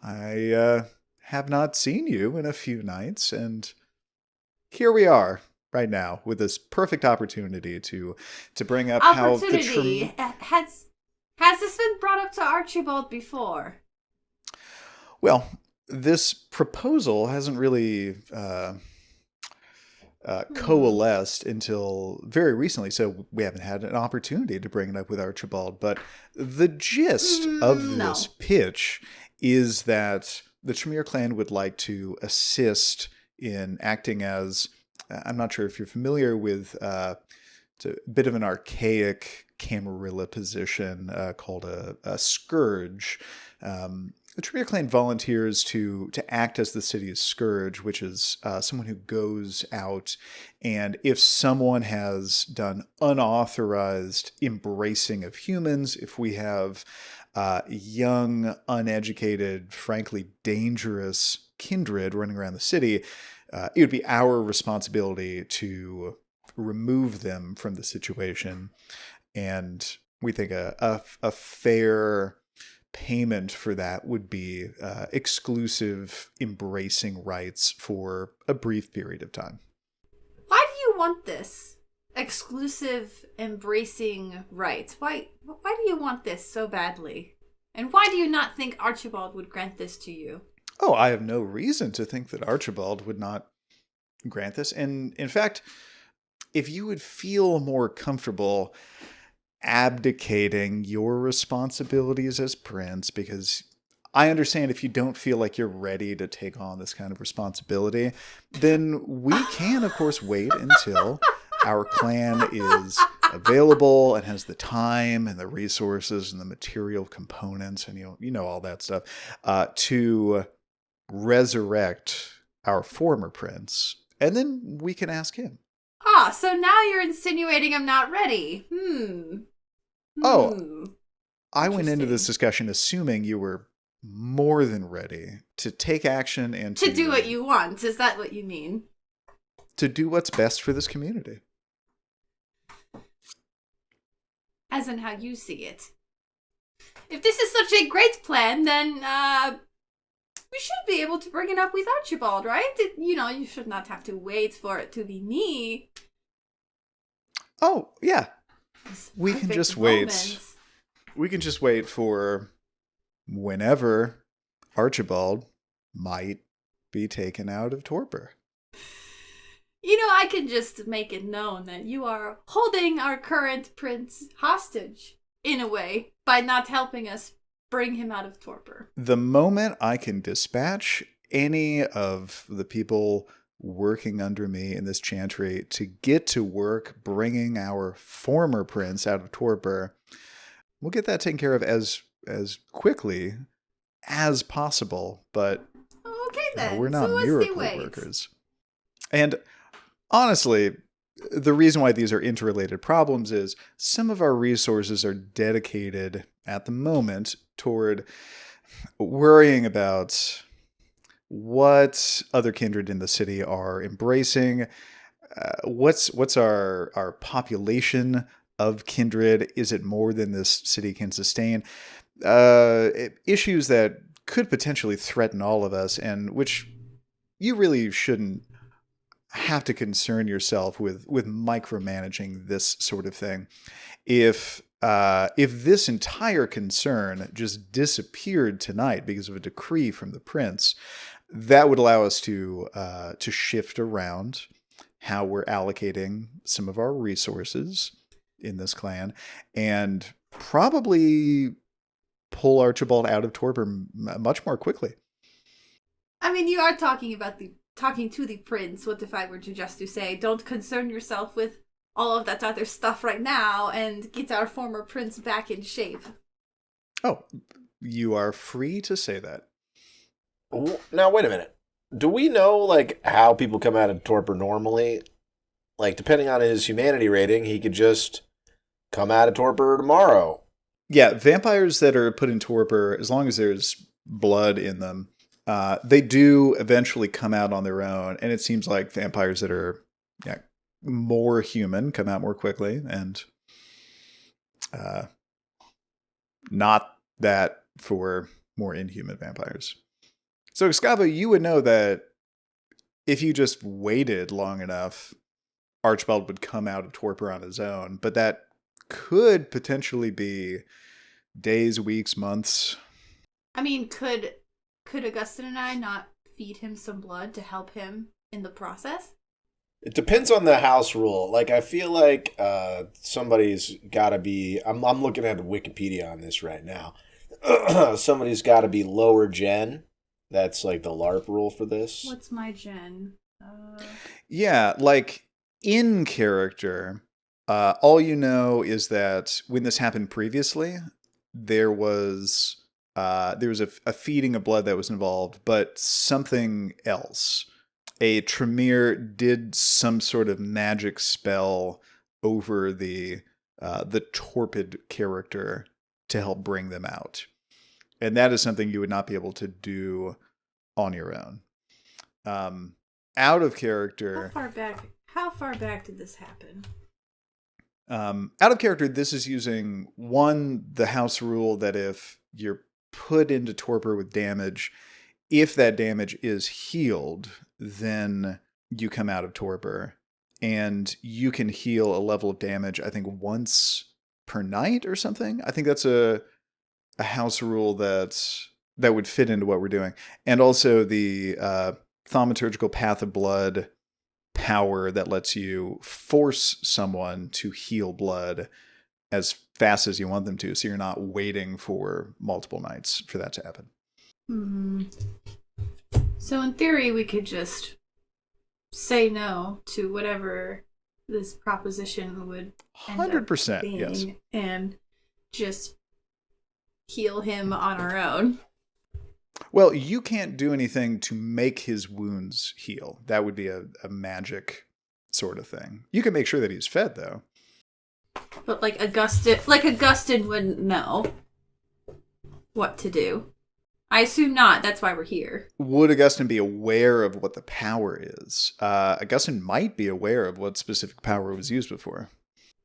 I have not seen you in a few nights, and here we are right now with this perfect opportunity to bring up how the has this been brought up to Archibald before? Well, this proposal hasn't really coalesced until very recently, so we haven't had an opportunity to bring it up with Archibald. But the gist of this pitch is that the Tremere clan would like to assist in acting as, I'm not sure if you're familiar with, it's a bit of an archaic Camarilla position called a scourge. The Tremere clan volunteers to act as the city's scourge, which is someone who goes out, and if someone has done unauthorized embracing of humans, if we have young, uneducated, frankly dangerous kindred running around the city, it would be our responsibility to remove them from the situation. And we think a fair payment for that would be exclusive embracing rights for a brief period of time. Why do you want this? Exclusive embracing rights. Why do you want this so badly? And why do you not think Archibald would grant this to you? Oh, I have no reason to think that Archibald would not grant this. And in fact, if you would feel more comfortable abdicating your responsibilities as prince, because I understand if you don't feel like you're ready to take on this kind of responsibility, then we can, of course, wait until our clan is available and has the time and the resources and the material components and you know all that stuff to resurrect our former prince, and then we can ask him. So now you're insinuating I'm not ready. Oh, I went into this discussion assuming you were more than ready to take action and to do what you want. Is that what you mean? To do what's best for this community. As in how you see it. If this is such a great plan, then we should be able to bring it up with Archibald, right? You should not have to wait for it to be me. Oh, yeah. We can just wait. We can just wait for whenever Archibald might be taken out of torpor. I can just make it known that you are holding our current prince hostage, in a way, by not helping us bring him out of torpor. The moment I can dispatch any of the people working under me in this chantry to get to work bringing our former prince out of torpor, we'll get that taken care of as quickly as possible. But okay, then. We're not so miracle workers. And honestly, the reason why these are interrelated problems is some of our resources are dedicated at the moment toward worrying about what other kindred in the city are embracing. What's our population of kindred? Is it more than this city can sustain? Issues that could potentially threaten all of us, and which you really shouldn't have to concern yourself with micromanaging this sort of thing. If if this entire concern just disappeared tonight because of a decree from the prince, that would allow us to shift around how we're allocating some of our resources in this clan, and probably pull Archibald out of torpor much more quickly. I mean, you are talking to the prince. What if I were to just to say, don't concern yourself with all of that other stuff right now and get our former prince back in shape? Oh, you are free to say that. Now, wait a minute. Do we know, like, how people come out of torpor normally? Like, depending on his humanity rating, he could just come out of torpor tomorrow. Yeah, vampires that are put in torpor, as long as there's blood in them, they do eventually come out on their own. And it seems like vampires that are more human come out more quickly, and not that for more inhuman vampires. So, Excavo, you would know that if you just waited long enough, Archibald would come out of torpor on his own, but that could potentially be days, weeks, months. I mean, could Augustyn and I not feed him some blood to help him in the process? It depends on the house rule. Like, I feel like somebody's got to be... I'm looking at Wikipedia on this right now. Somebody's got to be lower gen. That's like the LARP rule for this. What's my gen? Yeah, like in character, all you know is that when this happened previously, there was a feeding of blood that was involved, but something else. A Tremere did some sort of magic spell over the torpid character to help bring them out. And that is something you would not be able to do on your own. Out of character... How far back did this happen? Out of character, this is using, the house rule that if you're put into torpor with damage, if that damage is healed, then you come out of torpor. And you can heal a level of damage, I think, once per night or something. I think that's a house rule that would fit into what we're doing. And also the thaumaturgical path of blood power that lets you force someone to heal blood as fast as you want them to, so you're not waiting for multiple nights for that to happen. Mm-hmm. So in theory, we could just say no to whatever this proposition would end 100%, up being, yes. And just heal him on our own. Well, you can't do anything to make his wounds heal. That would be a magic sort of thing. You can make sure that he's fed, though. But like Augustyn wouldn't know what to do. I assume not. That's why we're here. Would Augustyn be aware of what the power is? Augustyn might be aware of what specific power was used before.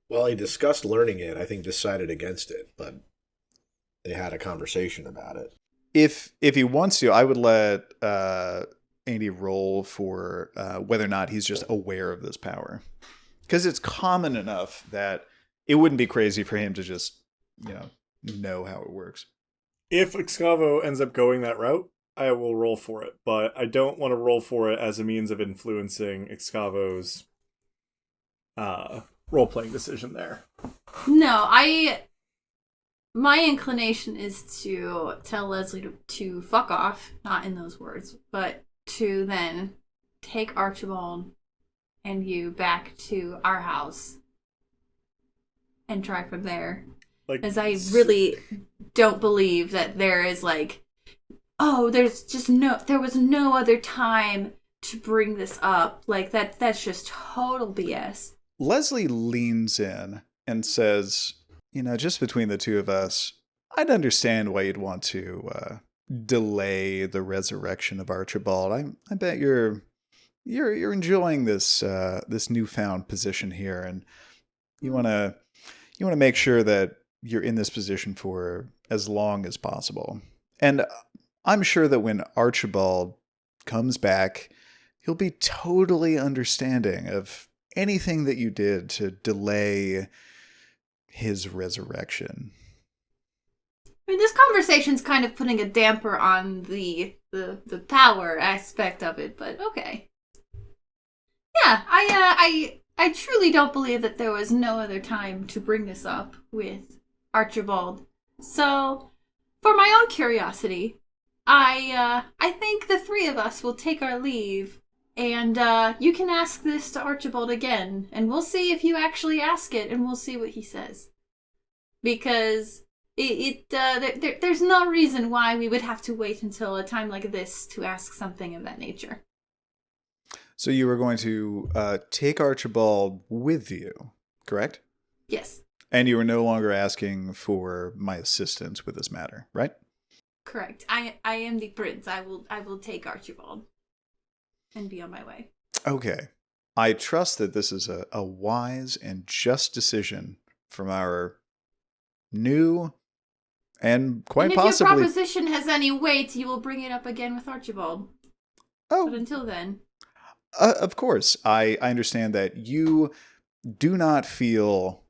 Well, he discussed learning it. I think decided against it, but they had a conversation about it. If he wants to, I would let Andy roll for whether or not he's just aware of this power. Because it's common enough that it wouldn't be crazy for him to just, know how it works. If Excavo ends up going that route, I will roll for it. But I don't want to roll for it as a means of influencing Excavo's role-playing decision there. No, my inclination is to tell Leslie to fuck off, not in those words, but to then take Archibald and you back to our house and try from there. As I really don't believe that there is there was no other time to bring this up. Like that's just total BS. Leslie leans in and says, just between the two of us, I'd understand why you'd want to delay the resurrection of Archibald. I bet you're enjoying this newfound position here, and you want to make sure that you're in this position for as long as possible. And I'm sure that when Archibald comes back, he'll be totally understanding of anything that you did to delay his resurrection. I mean, this conversation's kind of putting a damper on the power aspect of it, but okay. Yeah, I truly don't believe that there was no other time to bring this up with Archibald. So, for my own curiosity, I think the three of us will take our leave, and you can ask this to Archibald again, and we'll see if you actually ask it, and we'll see what he says. Because there's no reason why we would have to wait until a time like this to ask something of that nature. So you were going to take Archibald with you, correct? Yes. And you were no longer asking for my assistance with this matter, right? Correct. I am the prince. I will take Archibald and be on my way. Okay. I trust that this is a wise and just decision from our new and quite and if possibly... your proposition has any weight, you will bring it up again with Archibald. Oh. But until then... of course. I understand that you do not feel,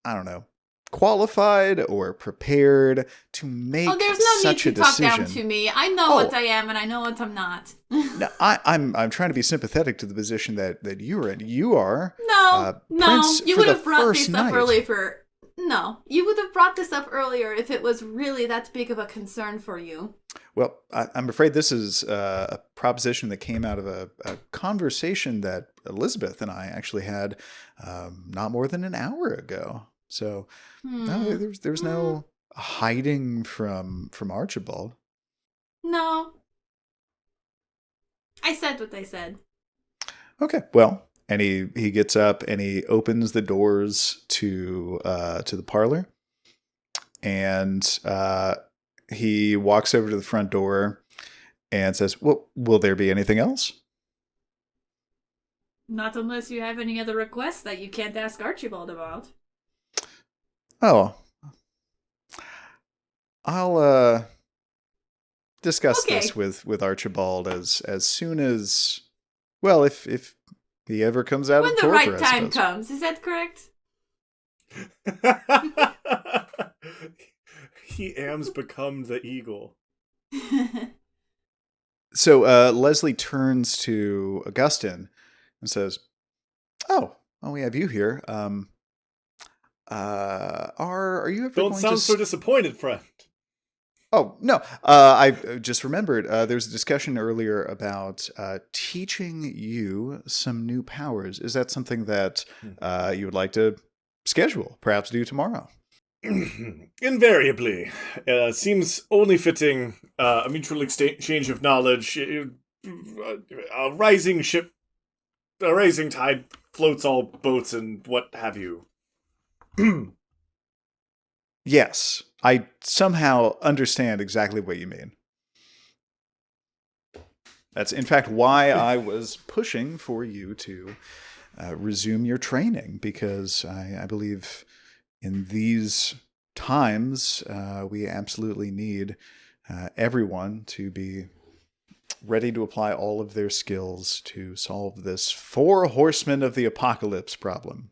I don't know, qualified or prepared to make such a decision. Oh, there's no need to talk down to me. I know what I am and I know what I'm not. No, I'm trying to be sympathetic to the position that you're in. You are Prince you would have brought this up earlier No, you would have brought this up earlier if it was really that big of a concern for you. Well, I'm afraid this is a proposition that came out of a conversation that Elizabeth and I actually had not more than an hour ago. So no, there's no hiding from Archibald. No. I said what I said. Okay, well, and he gets up and he opens the doors to the parlor, and he walks over to the front door and says, "Well, will there be anything else?" Not unless you have any other requests that you can't ask Archibald about. Oh, I'll discuss this with Archibald as soon as, well, if he ever comes out when of torpor, the right time comes. Is that correct? He aims become the eagle. So Leslie turns to Augustyn and says, "Oh, we have you here. Are you ever Don't going sound to so disappointed, friend." Oh, no. I just remembered there was a discussion earlier about teaching you some new powers. Is that something that you would like to schedule, perhaps do tomorrow? Invariably. Seems only fitting. A mutual exchange of knowledge. A rising tide floats all boats and what have you. Yes, I somehow understand exactly what you mean. That's, in fact, why I was pushing for you to resume your training, because I believe in these times we absolutely need everyone to be ready to apply all of their skills to solve this 4 horsemen of the apocalypse problem.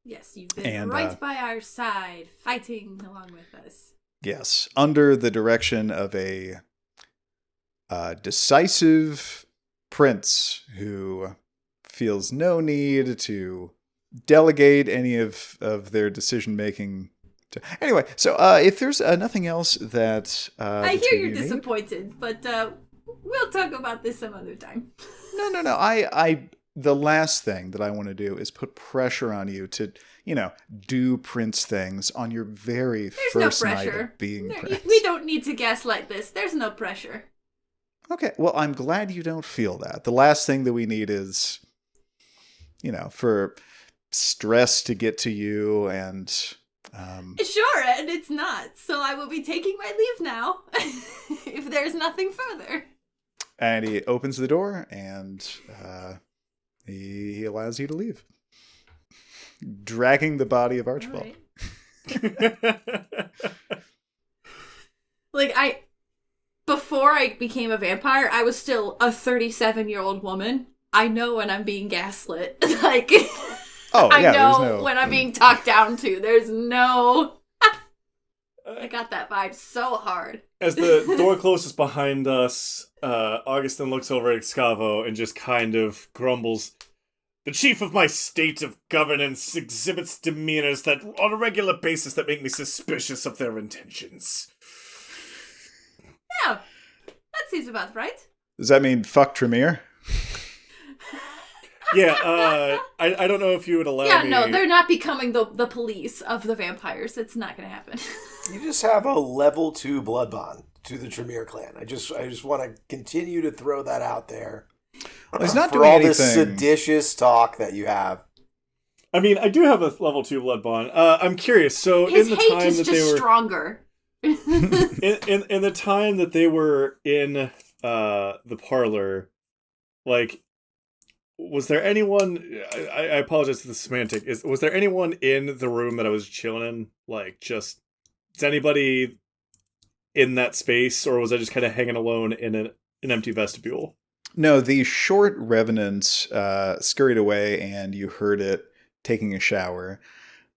Yes, you've been right by our side, fighting along with us. Yes, under the direction of a decisive prince who feels no need to delegate any of their decision-making. Anyway, so if there's nothing else that... I hear you're disappointed, but we'll talk about this some other time. No. The last thing that I want to do is put pressure on you to, do prince things on your very first night of being prince. We don't need to gaslight this. There's no pressure. Okay, well, I'm glad you don't feel that. The last thing that we need is, for stress to get to you and... Sure, and it's not. So I will be taking my leave now, if there's nothing further. And he opens the door and... He allows you to leave, dragging the body of Archibald. Right. Before I became a vampire, I was still a 37-year-old woman. I know when I'm being gaslit. Oh, I yeah, there's know no... when I'm being talked down to. There's no... I got that vibe so hard. As the door closes behind us, Augustyn looks over at Excavo and just kind of grumbles. The chief of my state of governance exhibits demeanors that, on a regular basis, that make me suspicious of their intentions. Yeah, that seems about right. Does that mean fuck Tremere? Yeah, I don't know if you would allow me... Yeah, no, they're not becoming the police of the vampires. It's not going to happen. You just have a level 2 blood bond to the Tremere clan. I just want to continue to throw that out there. Well, he's not for doing all anything. this seditious talk that you have. I mean, I do have a level 2 blood bond. I'm curious, so His in the hate time is that just they were... stronger. in the time that they were in the parlor, like, was there anyone... I apologize for the semantic. Was there anyone in the room that I was chilling in? Like, just... Is anybody in that space, or was I just kind of hanging alone in an empty vestibule? No, the short revenant scurried away, and you heard it taking a shower.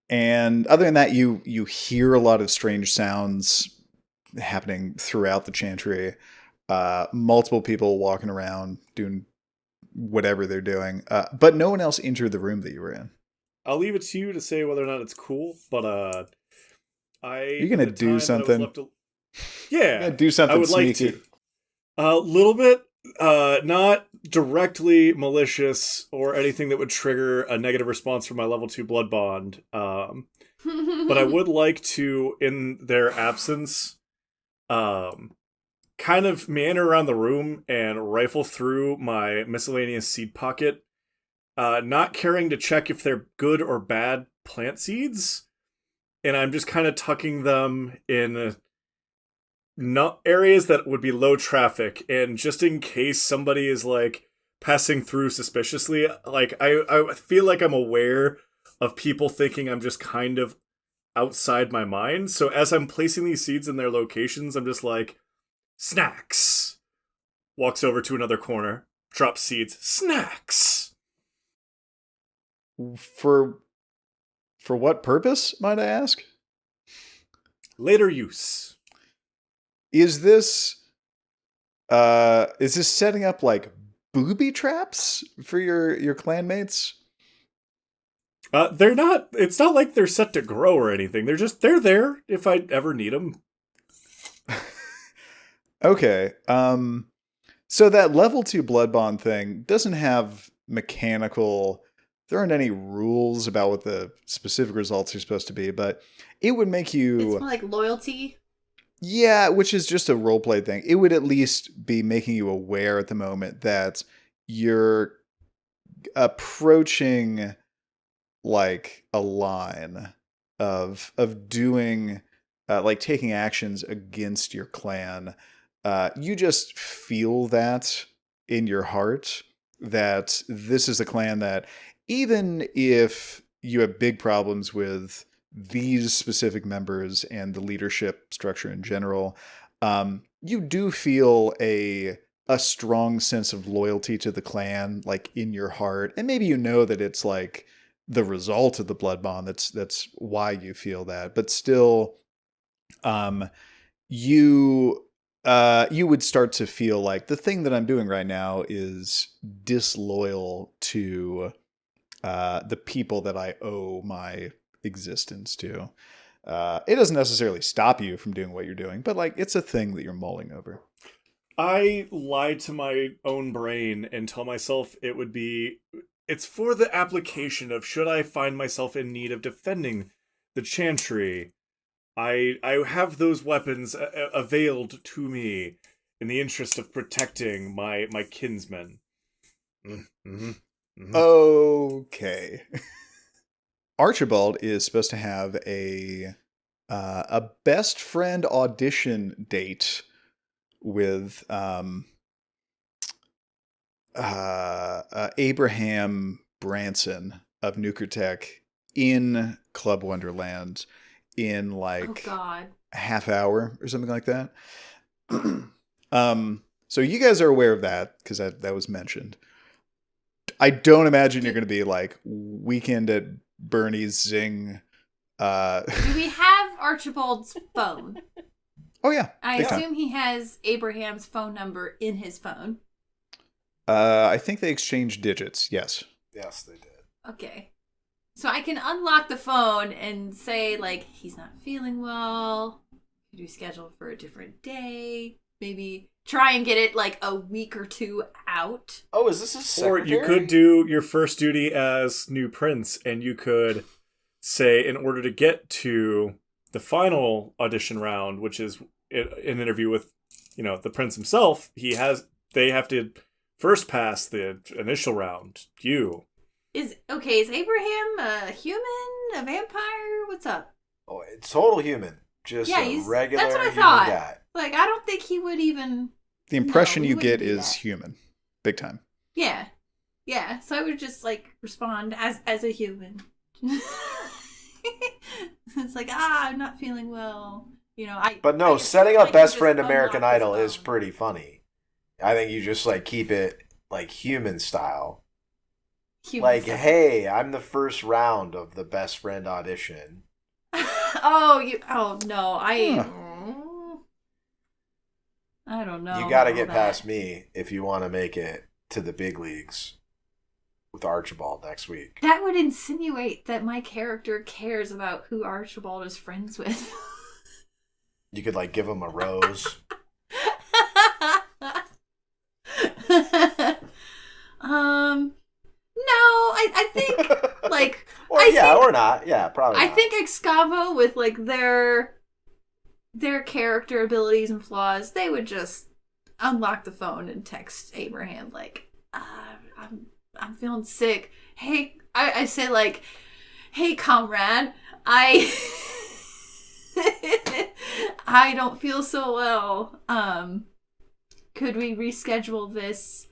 And other than that, you hear a lot of strange sounds happening throughout the chantry. Multiple people walking around doing whatever they're doing. But no one else entered the room that you were in. I'll leave it to you to say whether or not it's cool, but You're gonna do something. Yeah, You're gonna do something I would sneaky. like to. A little bit, not directly malicious or anything that would trigger a negative response from my level 2 blood bond. But I would like to, in their absence, kind of meander around the room and rifle through my miscellaneous seed pocket, not caring to check if they're good or bad plant seeds. And I'm just kind of tucking them in areas that would be low traffic, and just in case somebody is like passing through suspiciously, like I feel like I'm aware of people thinking I'm just kind of outside my mind. So as I'm placing these seeds in their locations, I'm just like, snacks. Walks over to another corner, drops seeds, snacks. For what purpose, might I ask? Later use. Is this setting up like booby traps for your clanmates? They're not. It's not like they're set to grow or anything. They're there if I ever need them. Okay. So that level 2 blood bond thing doesn't have mechanical. There aren't any rules about what the specific results are supposed to be, but it would make you. It's more like loyalty. Yeah, which is just a roleplay thing. It would at least be making you aware at the moment that you're approaching like a line of doing like taking actions against your clan. You just feel that in your heart that this is a clan that, even if you have big problems with these specific members and the leadership structure in general, you do feel a strong sense of loyalty to the clan, like in your heart. And maybe you know that it's like the result of the blood bond. That's why you feel that. But still, you would start to feel like the thing that I'm doing right now is disloyal to the people that I owe my existence to. It doesn't necessarily stop you from doing what you're doing, but like it's a thing that you're mulling over. I lied to my own brain and tell myself it's for the application of should I find myself in need of defending the chantry. I have those weapons availed to me in the interest of protecting my kinsmen. Mm-hmm. Mm-hmm. Okay. Archibald is supposed to have a best friend audition date with Abraham Branson of Nukertech in Club Wonderland in like God. a half hour or something like that. So you guys are aware of that because that was mentioned. I don't imagine you're going to be like weekend at Bernie's Zing. Do we have Archibald's phone? Oh yeah. I big time. assume he has Abraham's phone number in his phone. I think they exchanged digits. Yes. Yes, they did. Okay. So I can unlock the phone and say, like, he's not feeling well. Could we schedule for a different day? Maybe try and get it, like, a week or two out. Oh, is this a secretary? Or you could do your first duty as new prince, and you could say, in order to get to the final audition round, which is an interview with, the prince himself, they have to first pass the initial round. Is Abraham a human? A vampire? What's up? Oh, it's total human. Just a regular that's what I human thought. guy. Like, I don't think he would even... The impression No, he you wouldn't get do is that. human. Big time. Yeah. Yeah, so I would just, like, respond as a human. It's like, I'm not feeling well. But no, I just setting feel up like Best you Friend just American unlock his Idol is phone. pretty funny. I think you just, like, keep it, like, human style. Human Like, stuff. hey, I'm the first round of the Best Friend audition. Oh no, I don't know. You got to about get that. past me if you want to make it to the big leagues with Archibald next week. That would insinuate that my character cares about who Archibald is friends with. You could, like, give him a rose. No, I think like Or I yeah, think- or not. Yeah, probably I not. think Excavo with like their character abilities and flaws, they would just unlock the phone and text Abraham like, I'm feeling sick. Hey, I say like, hey comrade, I I don't feel so well. Could we reschedule this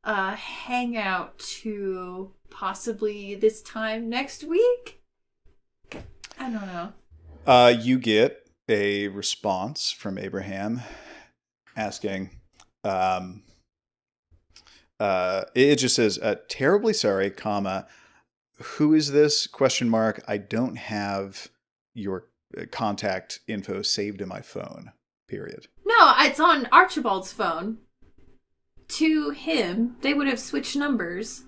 hangout to possibly this time next week? I don't know. You get a response from Abraham asking, it just says, terribly sorry, comma, who is this? Question mark. I don't have your contact info saved in my phone, period. No, it's on Archibald's phone. To him, they would have switched numbers.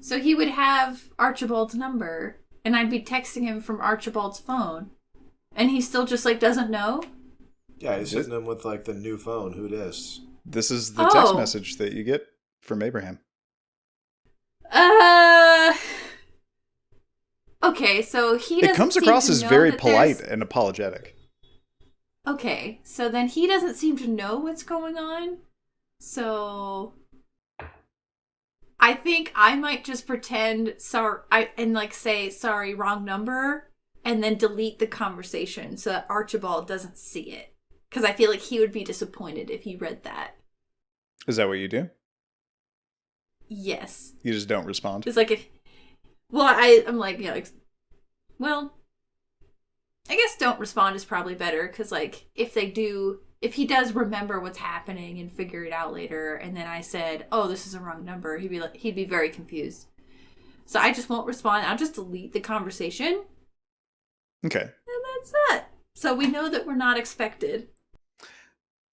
So he would have Archibald's number, and I'd be texting him from Archibald's phone. And he still just, like, doesn't know? Yeah, he's hitting him with, like, the new phone. Who dis? This is the text Oh. message that you get from Abraham. Okay, so he doesn't It comes seem across to as know very that polite there's- and apologetic. Okay, so then he doesn't seem to know what's going on. So I think I might just pretend and like say sorry, wrong number, and then delete the conversation so that Archibald doesn't see it. Because I feel like he would be disappointed if he read that. Is that what you do? Yes. You just don't respond? It's like I'm like, well, I guess don't respond is probably better, because like if he does remember what's happening and figure it out later, and then I said, oh, this is a wrong number, he'd be very confused. So I just won't respond. I'll just delete the conversation, Okay. and that's it. So we know that we're not expected.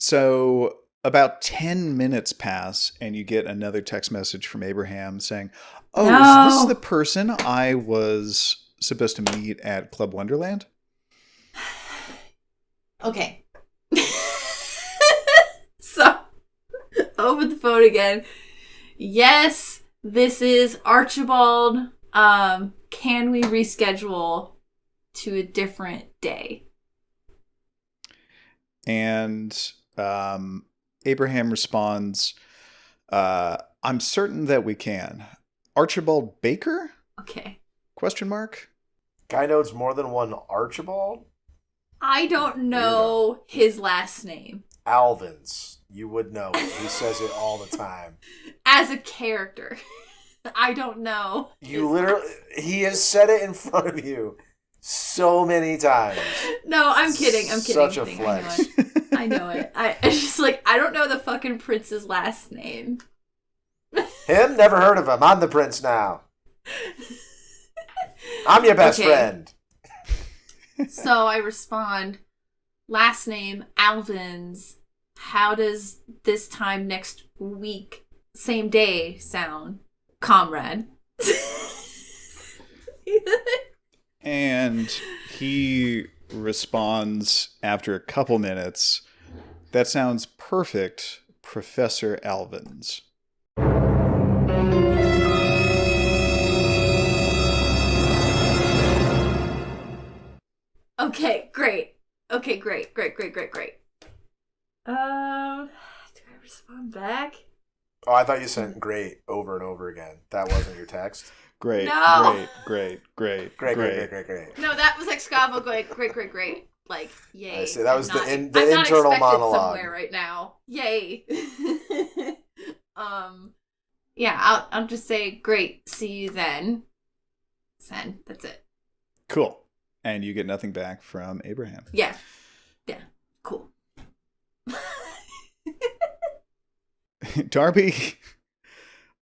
So about 10 minutes pass and you get another text message from Abraham saying, oh, is this No. the person I was supposed to meet at Club Wonderland? Okay. So, over the phone again. Yes, this is Archibald. Can we reschedule to a different day? And Abraham responds, I'm certain that we can. Archibald Baker? Okay. Question mark. Guy knows more than one Archibald? I don't know his last name. Alvins. You would know it. He says it all the time. As a character. I don't know. You his literally, last- he has said it in front of you so many times. No, I'm kidding. I'm kidding. Such I'm a kidding. flex. I know it. It's just like, I don't know the fucking prince's last name. Him? Never heard of him. I'm the prince now. I'm your best friend. So I respond, last name, Alvins. How does this time next week, same day, sound? Comrade. And he responds after a couple minutes, that sounds perfect, Professor Alvins. Okay, great. Great. Do I respond back? Oh, I thought you sent great over and over again. That wasn't your text? Great, No! great. Great. No, that was Excavo going, great. Like, yay. I see. That was the I'm internal not monologue. Somewhere right now. Yay. Yeah, I'll just say, great, see you then. Send. That's it. Cool. And you get nothing back from Abraham. Yeah, cool. Darby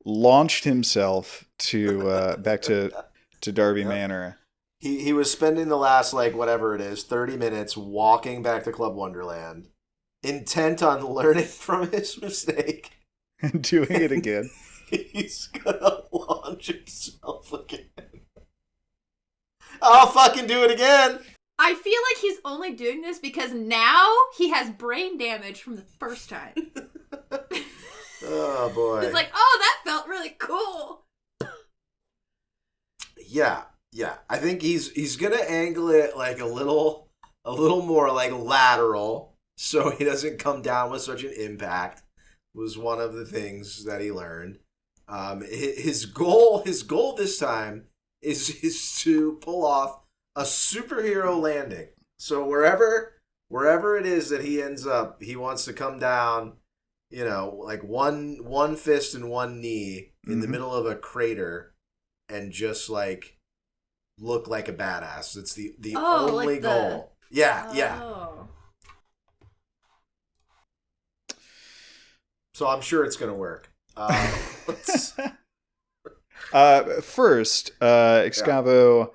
launched himself to back to Darby Manor. He was spending the last, whatever it is, 30 minutes walking back to Club Wonderland, intent on learning from his mistake. And doing it again. He's gonna launch himself again. I'll fucking do it again. I feel like he's only doing this because now he has brain damage from the first time. Oh, boy. It's like, oh, that felt really cool. Yeah. I think he's gonna angle it a little more lateral, so he doesn't come down with such an impact. Was one of the things that he learned. His goal this time is to pull off a superhero landing. So wherever it is that he ends up, he wants to come down, one fist and one knee in the middle of a crater, and just look like a badass. It's the only goal. Yeah. Oh. So I'm sure it's gonna work. First, Excavo,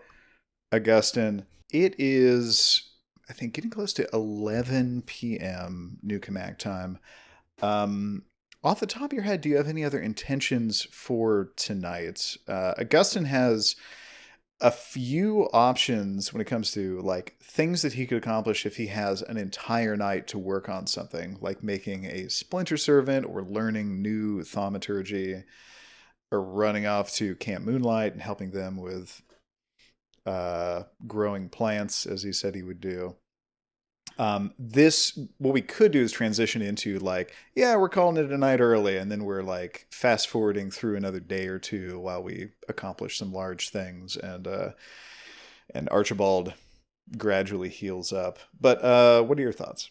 Augustyn. It is, I think, getting close to 11 p.m. New Cammack time. Off the top of your head, do you have any other intentions for tonight? Augustyn has a few options when it comes to things that he could accomplish if he has an entire night to work on something, like making a splinter servant or learning new thaumaturgy, or running off to Camp Moonlight and helping them with growing plants, as he said he would do. What we could do is transition into we're calling it a night early, and then we're fast forwarding through another day or two while we accomplish some large things, and Archibald gradually heals up. But what are your thoughts?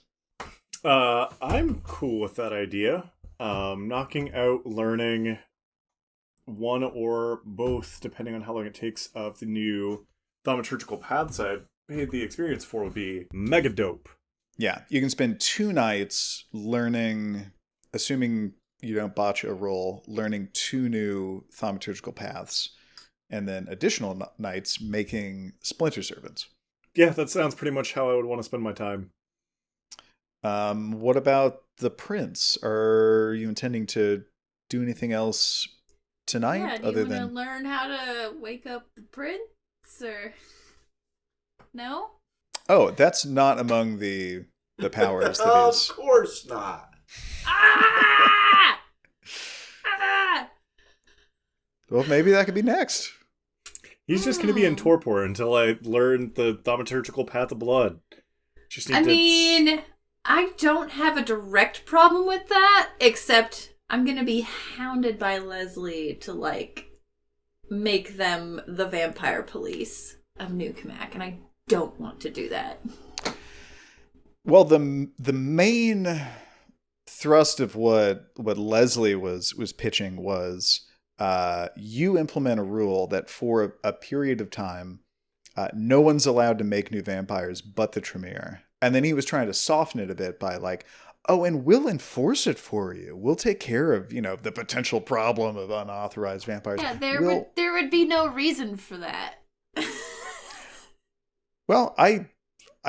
I'm cool with that idea. Knocking out learning one or both, depending on how long it takes, of the new thaumaturgical paths I've paid the experience for, would be mega dope. Yeah, you can spend 2 nights learning, assuming you don't botch a roll, learning 2 new thaumaturgical paths, and then additional nights making splinter servants. Yeah, that sounds pretty much how I would want to spend my time. What about the prince? Are you intending to do anything else tonight? Yeah, do other you want than to learn how to wake up the prince, or no? Oh, that's not among the powers that Of he's... course not. Ah! Well, maybe that could be next. He's just going to be in torpor until I learn the thaumaturgical path of blood. I don't have a direct problem with that, except I'm going to be hounded by Leslie to, make them the vampire police of New Cammack, and I don't want to do that. Well, the main thrust of what Leslie was pitching was you implement a rule that for a period of time, no one's allowed to make new vampires but the Tremere. And then he was trying to soften it a bit by Oh, and we'll enforce it for you. We'll take care of, the potential problem of unauthorized vampires. Yeah, there would be no reason for that. Well, I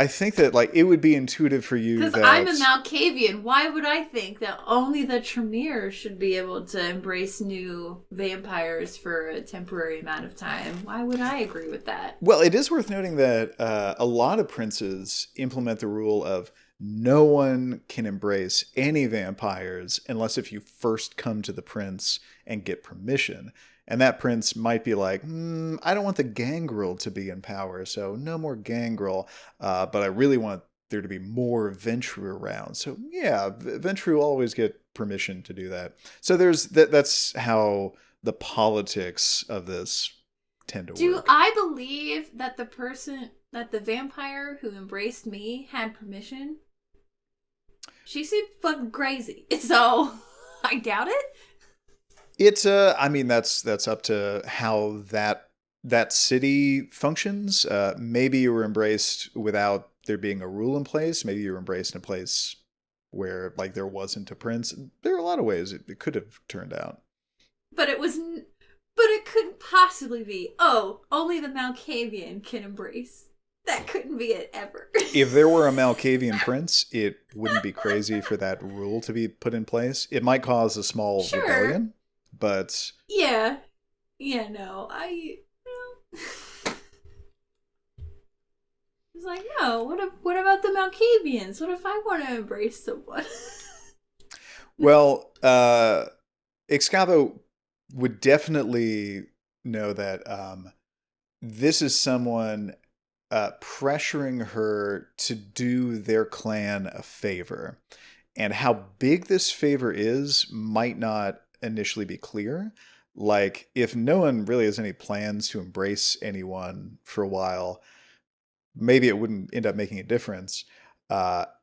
think that it would be intuitive for you Because that I'm a Malkavian. Why would I think that only the Tremere should be able to embrace new vampires for a temporary amount of time? Why would I agree with that? Well, it is worth noting that a lot of princes implement the rule of no one can embrace any vampires unless if you first come to the prince and get permission. And that prince might be like, I don't want the gangrel to be in power, so no more gangrel. But I really want there to be more Ventrue around. So yeah, Ventrue will always get permission to do that. So that's how the politics of this tend to work. Do I believe that the vampire who embraced me had permission? She seemed fucking crazy. So I doubt it. It's that's up to how that city functions. Maybe you were embraced without there being a rule in place. Maybe you were embraced in a place where there wasn't a prince. There are a lot of ways it could have turned out. But it couldn't possibly be. Oh, only the Malkavian can embrace. That couldn't be it ever. If there were a Malkavian prince, it wouldn't be crazy for that rule to be put in place. It might cause a small rebellion. But no, it's like, no, what about the Malkavians? What if I want to embrace someone? Well, Excavo would definitely know that this is someone pressuring her to do their clan a favor. And how big this favor is might not initially be clear. If no one really has any plans to embrace anyone for a while, maybe it wouldn't end up making a difference.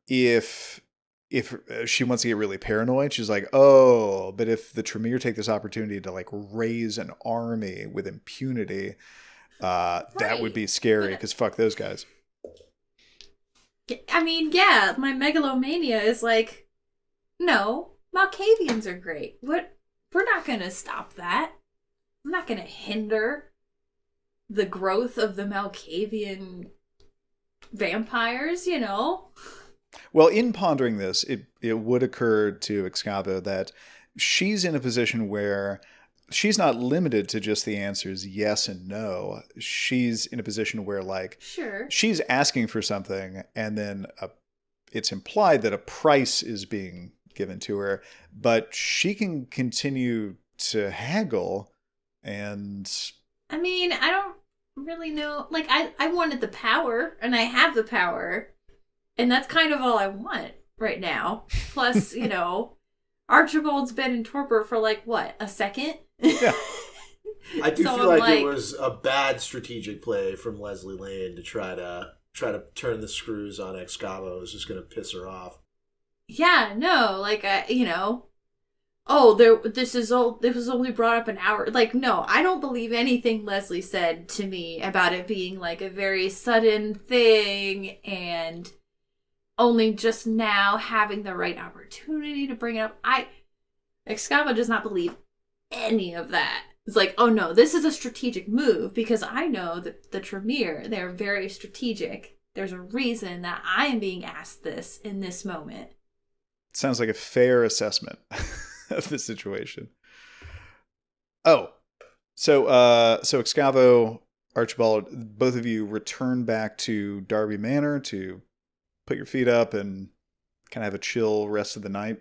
If she wants to get really paranoid, she's like, oh, but if the Tremere take this opportunity to raise an army with impunity, that would be scary because fuck those guys. I mean, yeah, my megalomania is no, Malkavians are great. We're not going to stop that. I'm not going to hinder the growth of the Malkavian vampires, Well, in pondering this, it would occur to Excavo that she's in a position where she's not limited to just the answers yes and no. She's in a position where sure, she's asking for something and then it's implied that a price is being given to her, but she can continue to haggle. And I mean, I don't really know. I wanted the power, and I have the power, and that's kind of all I want right now. Plus, Archibald's been in torpor for what, a second? Yeah. I do feel like it was a bad strategic play from Leslie Lane to try to turn the screws on Excavo. It was just going to piss her off. Yeah, no, this was only brought up an hour. No, I don't believe anything Leslie said to me about it being a very sudden thing and only just now having the right opportunity to bring it up. Excavo does not believe any of that. It's oh no, this is a strategic move because I know that the Tremere, they're very strategic. There's a reason that I am being asked this in this moment. Sounds like a fair assessment of the situation. Oh, so Excavo, Archibald, both of you return back to Darby Manor to put your feet up and kind of have a chill rest of the night.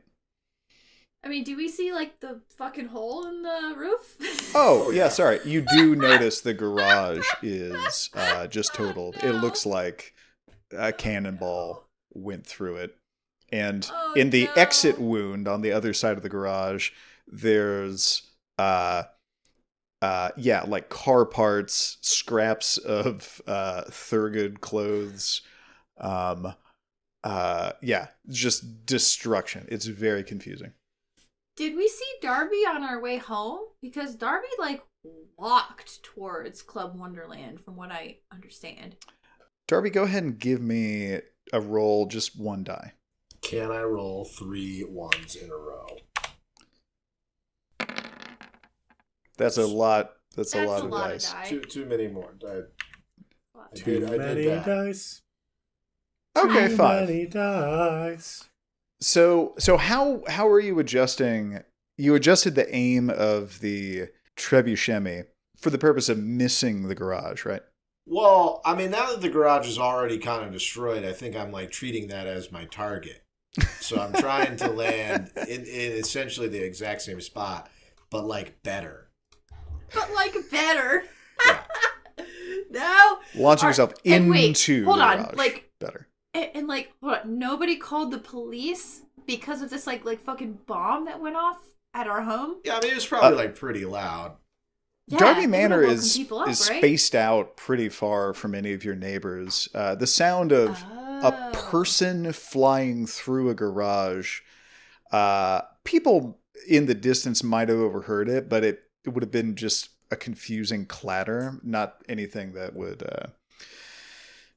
I mean, do we see the fucking hole in the roof? Oh yeah, sorry. You do notice the garage is just totaled. No. It looks like a cannonball went through it. And in the exit wound on the other side of the garage, there's car parts, scraps of Thurgood clothes. Just destruction. It's very confusing. Did we see Darby on our way home? Because Darby walked towards Club Wonderland from what I understand. Darby, go ahead and give me a roll, just one die. Can I roll 3 ones in a row? That's a lot. That's a That's lot of dice. Too many more. Too many dice. Okay, Too 5. many dice. So how are you adjusting? You adjusted the aim of the Trebuscemi for the purpose of missing the garage, right? Well, I mean, now that the garage is already kind of destroyed, I think I'm like treating that as my target. So I'm trying to land in essentially the exact same spot, but like better. But like better. Yeah. No. Launching yourself into wait, hold the on, garage. like better. and like hold on, nobody called the police because of this like fucking bomb that went off at our home. Yeah, I mean, it was probably like pretty loud. Yeah, Darby it Manor would've woken is people up, right? spaced out pretty far from any of your neighbors. The sound of a person flying through a garage, people in the distance might have overheard it, but it would have been just a confusing clatter, not anything that would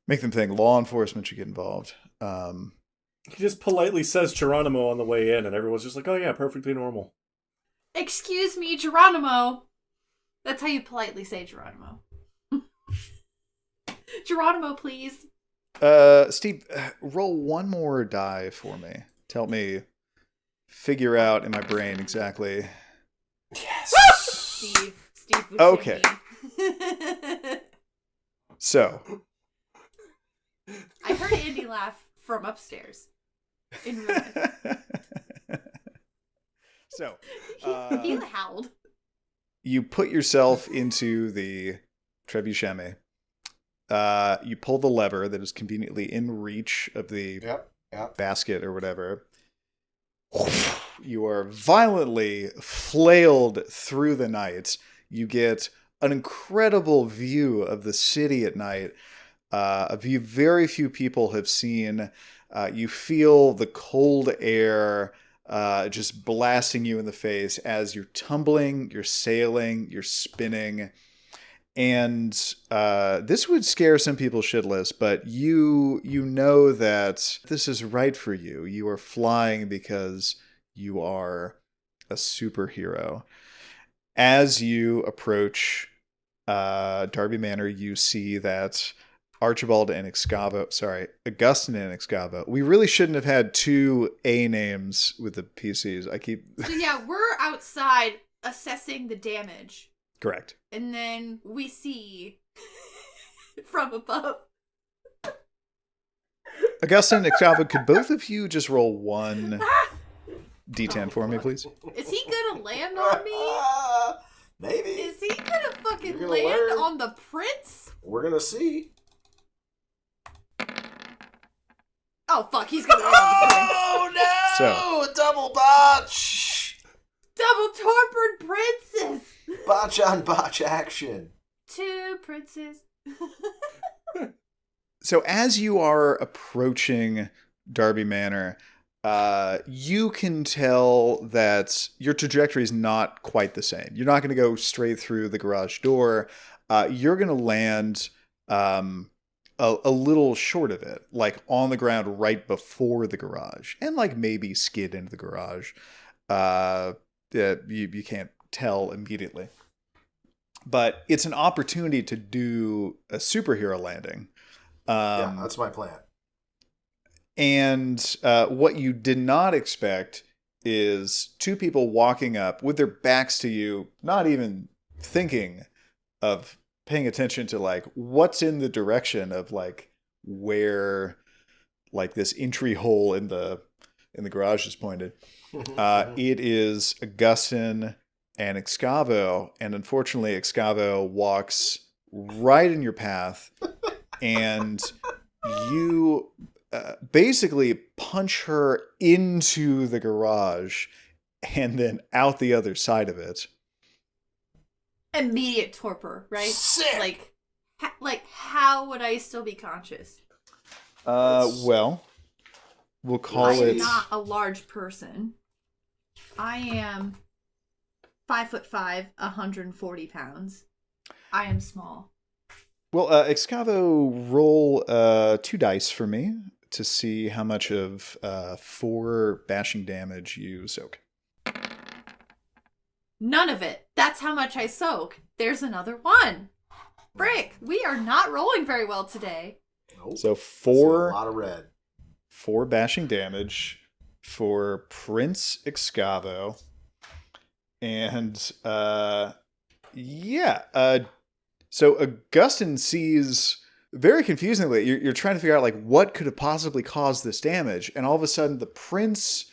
make them think law enforcement should get involved. He just politely says Geronimo on the way in, and everyone's just like, oh yeah, perfectly normal. Excuse me, Geronimo. That's how you politely say Geronimo. Geronimo, please. Steve, roll one more die for me. Help me figure out in my brain exactly. Yes. Steve Buscemi. Okay. So. I heard Andy laugh from upstairs. In real life. So. He howled. You put yourself into the Trebuscemi. You pull the lever that is conveniently in reach of the basket or whatever. You are violently flailed through the night. You get an incredible view of the city at night, a view very few people have seen. You feel the cold air just blasting you in the face as you're tumbling, you're sailing, you're spinning. And this would scare some people shitless, but you know that this is right for you. You are flying because you are a superhero. As you approach Darby Manor, you see that Augustyn and Excavo. We really shouldn't have had two A names with the PCs. So yeah, we're outside assessing the damage. Correct. And then we see from above. Augustyn and Excavo, could both of you just roll one D10 for me, please? Is he gonna land on me? Maybe. Is he gonna fucking You're gonna land learn. on the prince? We're gonna see. Oh fuck, he's gonna land on the prince. Oh no! So. Double botch! Double torpored princes! Botch on botch action. Two princes. So as you are approaching Darby Manor, you can tell that your trajectory is not quite the same. You're not going to go straight through the garage door. You're going to land a little short of it, like on the ground right before the garage, and like maybe skid into the garage. You can't tell immediately. But it's an opportunity to do a superhero landing. Yeah, that's my plan. And what you did not expect is two people walking up with their backs to you, not even thinking of paying attention to like what's in the direction of like where like this entry hole in the garage is pointed. It is Augustyn and Excavo, and unfortunately Excavo walks right in your path, and you basically punch her into the garage and then out the other side of it. Immediate torpor, right? Sick! Like how would I still be conscious? Well, we'll call I'm it... not a large person. I am 5'5", 140 pounds. I am small. Well, Excavo, roll 2 dice for me to see how much of 4 bashing damage you soak. None of it. That's how much I soak. There's another one. Frick, we are not rolling very well today. Nope. So That's 4 a lot of red. 4 bashing damage for Prince Excavo. And so Augustyn sees, very confusingly, you're trying to figure out like what could have possibly caused this damage, and all of a sudden the prince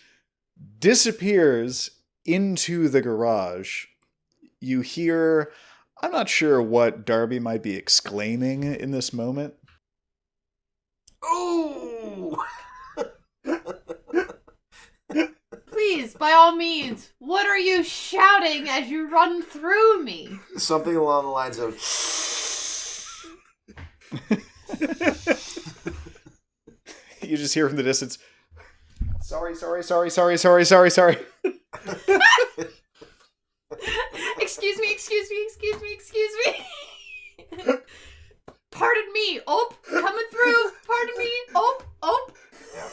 disappears into the garage. You hear, I'm not sure what Darby might be exclaiming in this moment. Ooh! Please, by all means, what are you shouting as you run through me? Something along the lines of... You just hear from the distance, sorry. Excuse me. Pardon me. Oh, coming through. Pardon me. Oh. Yeah.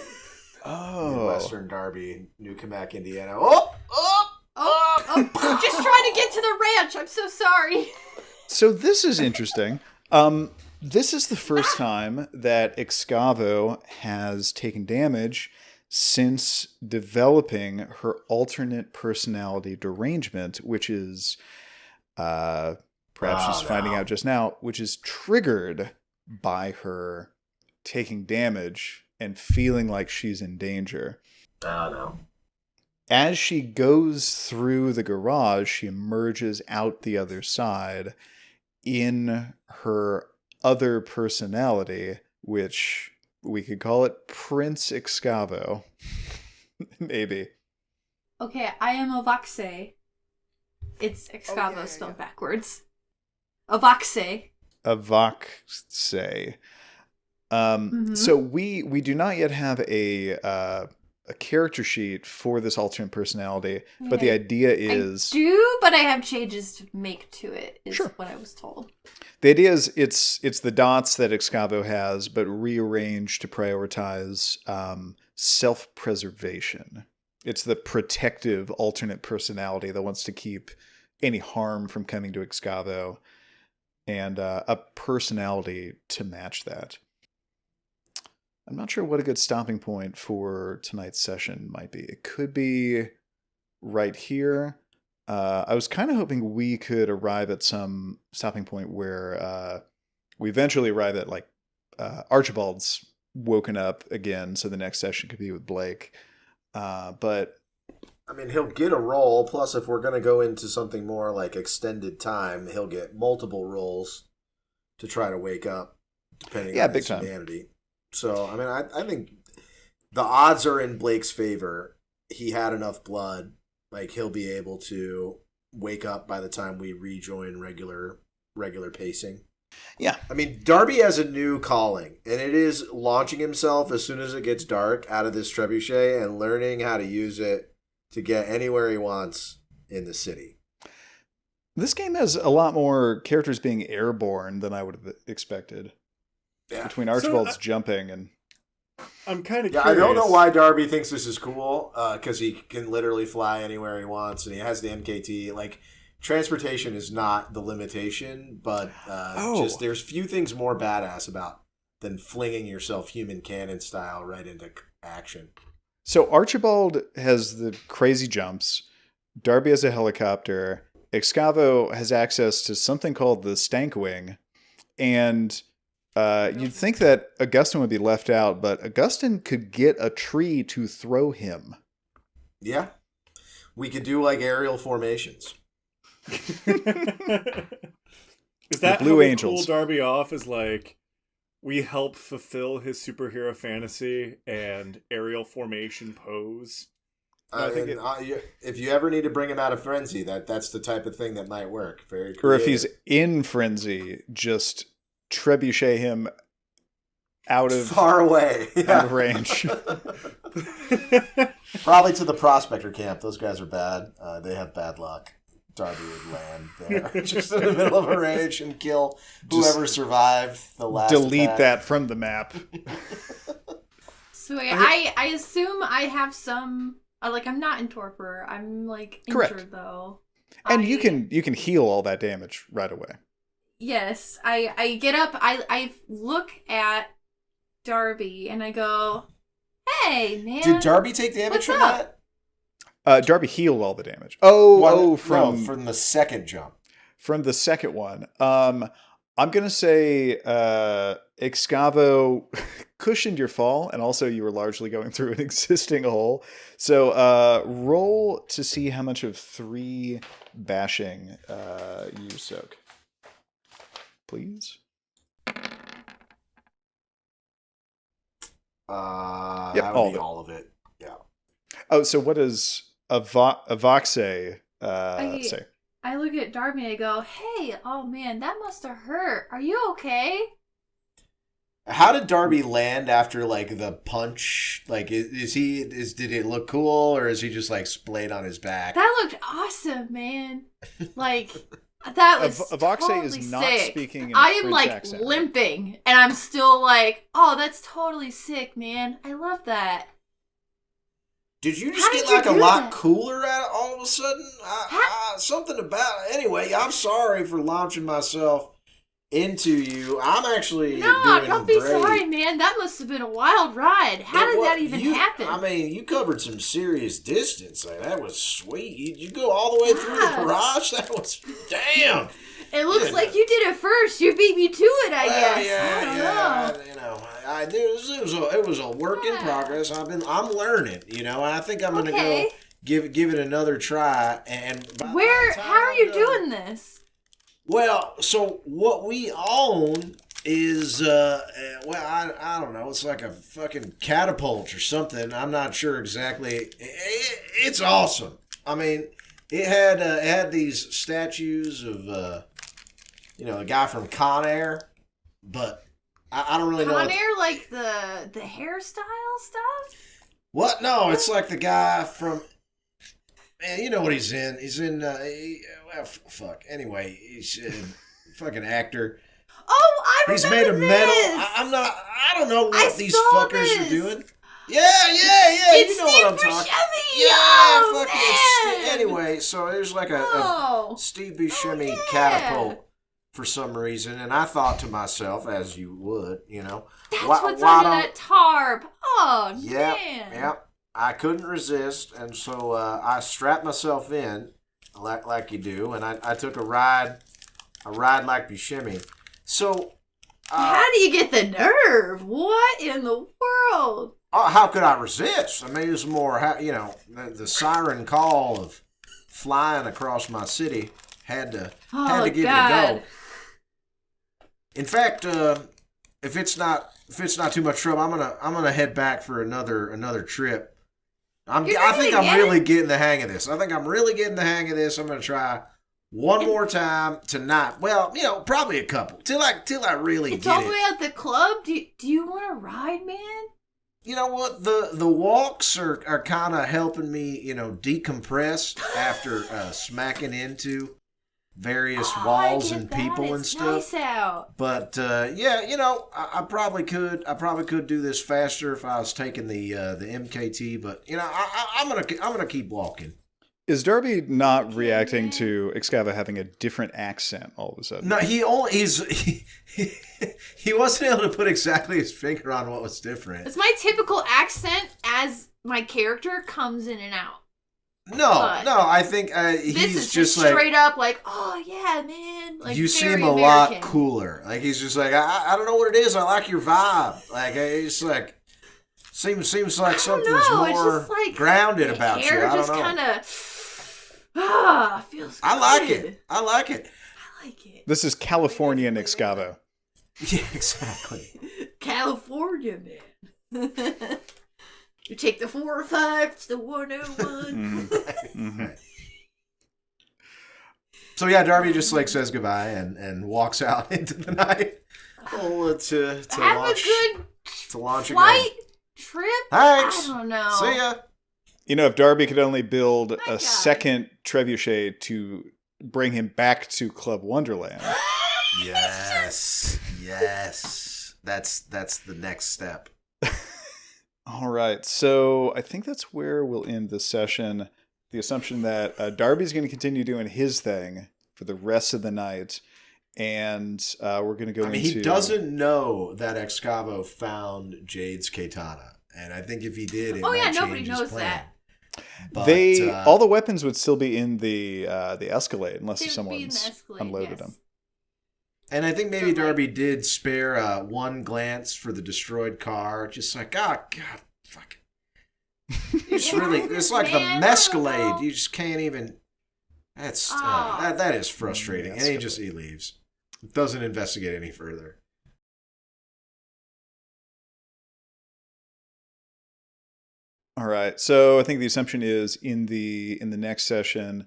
Oh. Western Darby, New Cammack, Indiana. Just trying to get to the ranch. I'm so sorry. So this is interesting. This is the first time that Excavo has taken damage since developing her alternate personality derangement, which is, perhaps she's finding out just now, which is triggered by her taking damage and feeling like she's in danger. Oh, no. As she goes through the garage, she emerges out the other side in her other personality, which we could call it Prince Excavo. Maybe. Okay, I am Avaxe. It's Excavo Okay, spelled yeah. backwards. Avaxe. Avaxe. So we do not yet have a character sheet for this alternate personality, but the idea is... I do, but I have changes to make to it, is Sure. what I was told. The idea is it's the dots that Excavo has, but rearranged to prioritize self-preservation. It's the protective alternate personality that wants to keep any harm from coming to Excavo, and a personality to match that. I'm not sure what a good stopping point for tonight's session might be. It could be right here. I was kind of hoping we could arrive at some stopping point where we eventually arrive at like Archibald's woken up again, so the next session could be with Blake. But I mean, he'll get a roll, plus if we're going to go into something more like extended time, he'll get multiple rolls to try to wake up, depending on big his time. humanity. So, I mean, I think the odds are in Blake's favor. He had enough blood. Like, he'll be able to wake up by the time we rejoin regular pacing. yeah, I mean, Darby has a new calling, and it is launching himself as soon as it gets dark out of this trebuchet and learning how to use it to get anywhere he wants in the city. this game has a lot more characters being airborne than I would have expected. Yeah. Between Archibald's jumping and... I'm kind of Yeah, curious. I don't know why Darby thinks this is cool, because he can literally fly anywhere he wants, and he has the MKT. Like, transportation is not the limitation, but just there's few things more badass about than flinging yourself human cannon style right into action. So Archibald has the crazy jumps. Darby has a helicopter. Excavo has access to something called the Stank Wing. And you'd think that Augustyn would be left out, but Augustyn could get a tree to throw him. Yeah. We could do, like, aerial formations. Is that Blue how we Angels. cool Darby off? Is like we help fulfill his superhero fantasy and aerial formation pose? No, I think if you ever need to bring him out of frenzy, that's the type of thing that might work. Very creative. Or if he's in frenzy, just trebuchet him out of far away, out of range. Probably to the prospector camp. Those guys are bad. They have bad luck. Darby would land there, just in the middle of a range and kill whoever survived the last. Delete attack. that from the map. So I assume I have some. Like I'm not in torpor. I'm like injured Correct. though. And you can heal all that damage right away. Yes, I get up. I look at Darby and I go, "Hey, man." Did Darby take damage What's from up? that? Darby healed all the damage. From the second jump. From the second one. I'm gonna say Excavo cushioned your fall, and also you were largely going through an existing hole. So roll to see how much of 3 bashing you soak. Please. That would be all of it. Yeah. Oh, so what does Avoxe say? I look at Darby and I go, "Hey, oh man, that must have hurt. Are you okay?" How did Darby land after like the punch? Like, did it look cool, or is he just like splayed on his back? That looked awesome, man. Like that was Avoxe totally is not sick. speaking in a I am French like accent. limping, and I'm still like, "Oh, that's totally sick, man. I love that." Did you just How get did you like a do lot that? cooler at it all of a sudden? Something about it. Anyway, I'm sorry for launching myself into you. I'm actually No, doing don't be great. sorry, man. That must have been a wild ride. How did that even happen? I mean, you covered some serious distance. Like, that was sweet. You go all the way through the barrage? That was... Damn! It looks like you did it first. You beat me to it, I guess. Yeah, I don't know. It was a work in progress. I'm learning, and I think I'm gonna Okay. go give it another try. And How are you doing this? Well, so what we own is I don't know. It's like a fucking catapult or something. I'm not sure exactly. It's awesome. I mean, it had these statues of the guy from Con Air, but I don't really know. Con Air, like the hairstyle stuff? What? No, it's like the guy from. Man, you know what he's in. He's in. Fuck. Anyway, he's a fucking actor. Oh, I remember He's made of metal. this! I don't know what I these saw fuckers are this. doing. Yeah. It's You know what I'm Steve talking. Brujah! Yeah, Oh, fucking. It's man! anyway, so there's like a Oh. Steve Buscemi yeah. catapult for some reason, and I thought to myself, as you would, That's why what's under don't- that tarp. Oh, Yep, man. yep. I couldn't resist, and so I strapped myself in, like you do, and I took a ride like Buscemi. So, How do you get the nerve? What in the world? how could I resist? I mean, it was more, the siren call of flying across my city had to give it a go. In fact, if it's not too much trouble, I'm gonna head back for another trip. I think I'm really getting the hang of this. I'm gonna try one more time tonight. Well, probably a couple till I really It's get all the it. way at the club? Do you want to ride, man? You know what? The walks are kind of helping me, decompress after smacking into various walls I get and that. people and It's stuff. nice out. But I probably could do this faster if I was taking the MKT. But I'm gonna keep walking. Is Darby not reacting to Excavo having a different accent all of a sudden? No, he wasn't able to put exactly his finger on what was different. It's my typical accent as my character comes in and out. No, I think This he's is just straight like up like, oh yeah, man. Like, you seem very a lot American. cooler. Like he's just like I don't know what it is. I like your vibe. Like it's like seems like I don't something's know, it's more just like grounded the about you. air I don't just know. kind of feels. I like good. it. I like it. I like it. This is Californian Excavo. Yeah, exactly. California, man. You take the 405 to the 101. Mhm. So yeah, Darby just like says goodbye and walks out into the night. Oh, to Have launch a good to launch flight again. trip. Thanks. I don't know. See ya. If Darby could only build That guy. a second trebuchet to bring him back to Club Wonderland. Yes. That's the next step. All right, so I think that's where we'll end this session. The assumption that Darby's going to continue doing his thing for the rest of the night, and we're going to go into... he doesn't know that Excavo found Jade's katana, and I think if he did, it might change nobody his knows plan. that. But, all the weapons would still be in the Escalade unless They would be in the someone's Escalade, unloaded yes. them. And I think maybe So, like- Darby did spare one glance for the destroyed car, just like, oh god, fuck. It's really, it's like the Man, Masquerade. no. You just can't even. That's Oh. that is frustrating. And he Masquerade. leaves. Doesn't investigate any further. All right, so I think the assumption is in the next session,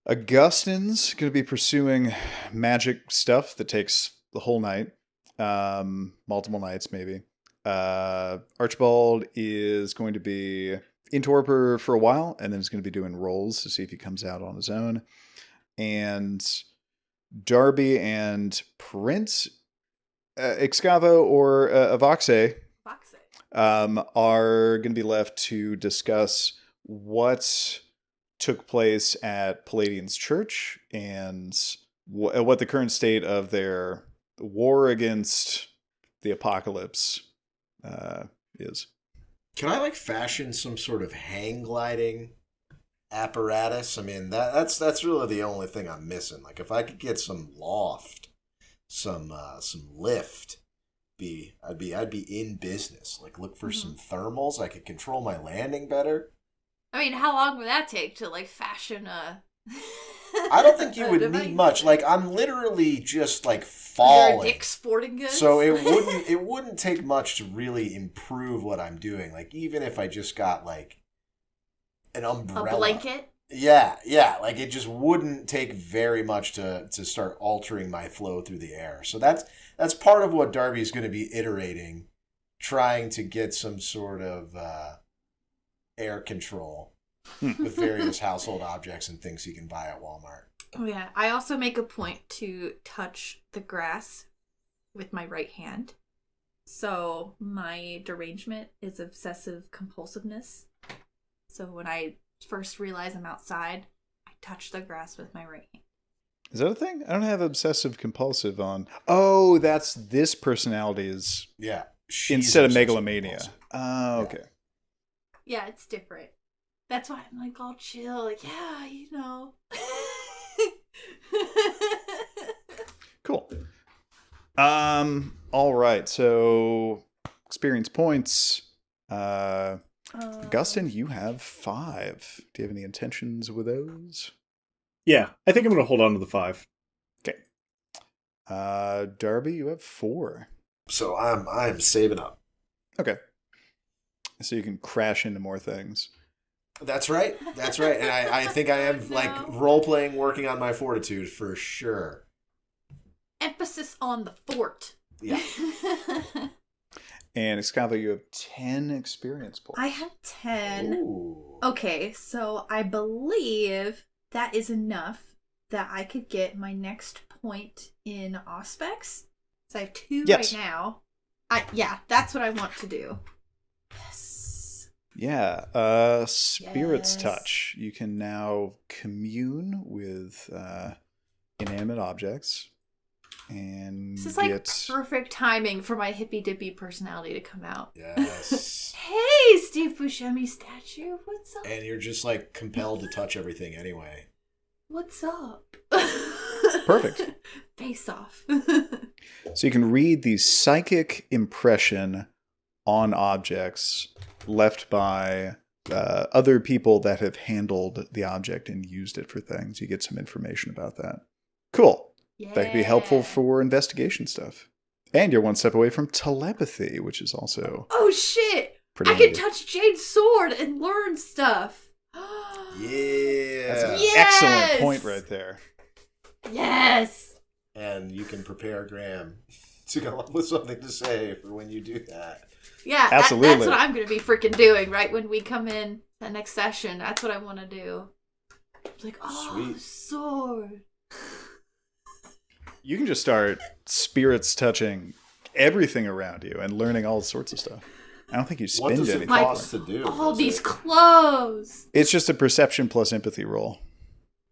Augustyn's going to be pursuing magic stuff that takes the whole night, multiple nights maybe. Archibald is going to be in torpor for a while, and then he's going to be doing rolls to see if he comes out on his own. And Darby and Prince, Excavo or Avoxe, Box it. are going to be left to discuss what took place at Palladian's church and what the current state of their war against the apocalypse is. Can I fashion some sort of hang gliding apparatus? I mean, that's really the only thing I'm missing. If I could get some loft, some lift, I'd be in business. Look for some thermals. I could control my landing better. I mean, how long would that take to fashion a? I don't think you a would device? need much. I'm literally just Is there a falling. Dick Sporting Goods? So it wouldn't take much to really improve what I'm doing. Even if I just got an umbrella. A blanket. Yeah. It just wouldn't take very much to start altering my flow through the air. So that's part of what Darby's going to be iterating, trying to get some sort of air control with various household objects and things he can buy at Walmart. Oh yeah. I also make a point to touch the grass with my right hand. So my derangement is obsessive compulsiveness. So when I first realize I'm outside, I touch the grass with my right hand. Is that a thing? I don't have obsessive compulsive on. Oh, that's this personality's Yeah. instead of obsessive megalomania. compulsive. Oh, okay. Yeah, it's different. That's why I'm all chill. Yeah, you know. Cool. All right. So experience points. Augustyn, you have 5. Do you have any intentions with those? Yeah, I think I'm going to hold on to the 5. Okay. Darby, you have 4. So I'm saving up. Okay. So you can crash into more things. That's right. And I think I am No. role playing, working on my fortitude for sure. Emphasis on the fort. Yeah. And Excavo, you have 10 experience points. I have 10. Ooh. Okay, so I believe that is enough that I could get my next point in Auspex. So I have 2 Yes. right now. Yeah, that's what I want to do. Yes. Yeah. Spirit's Yes. Touch. You can now commune with inanimate objects. And This is get... perfect timing for my hippy dippy personality to come out. Yes. Hey, Steve Buscemi statue, what's up? And you're just compelled to touch everything anyway. What's up? Perfect. Face off. So you can read the psychic impression on objects left by other people that have handled the object and used it for things. You get some information about that. Cool. That could be helpful Yeah. for investigation stuff. And you're one step away from telepathy, which is also Oh shit! pretty I can handy. touch Jade's sword and learn stuff. Yeah. That's an Yes! excellent point right there. Yes. And you can prepare Graham to come up with something to say for when you do that. Yeah, Absolutely. that's what I'm going to be freaking doing right when we come in that next session. That's what I want to do. It's like, oh, Sweet. sword. You can just start spirits touching everything around you and learning all sorts of stuff. I don't think you What spend does it anything. cost to do? All Is these it- clothes. It's just a perception plus empathy roll.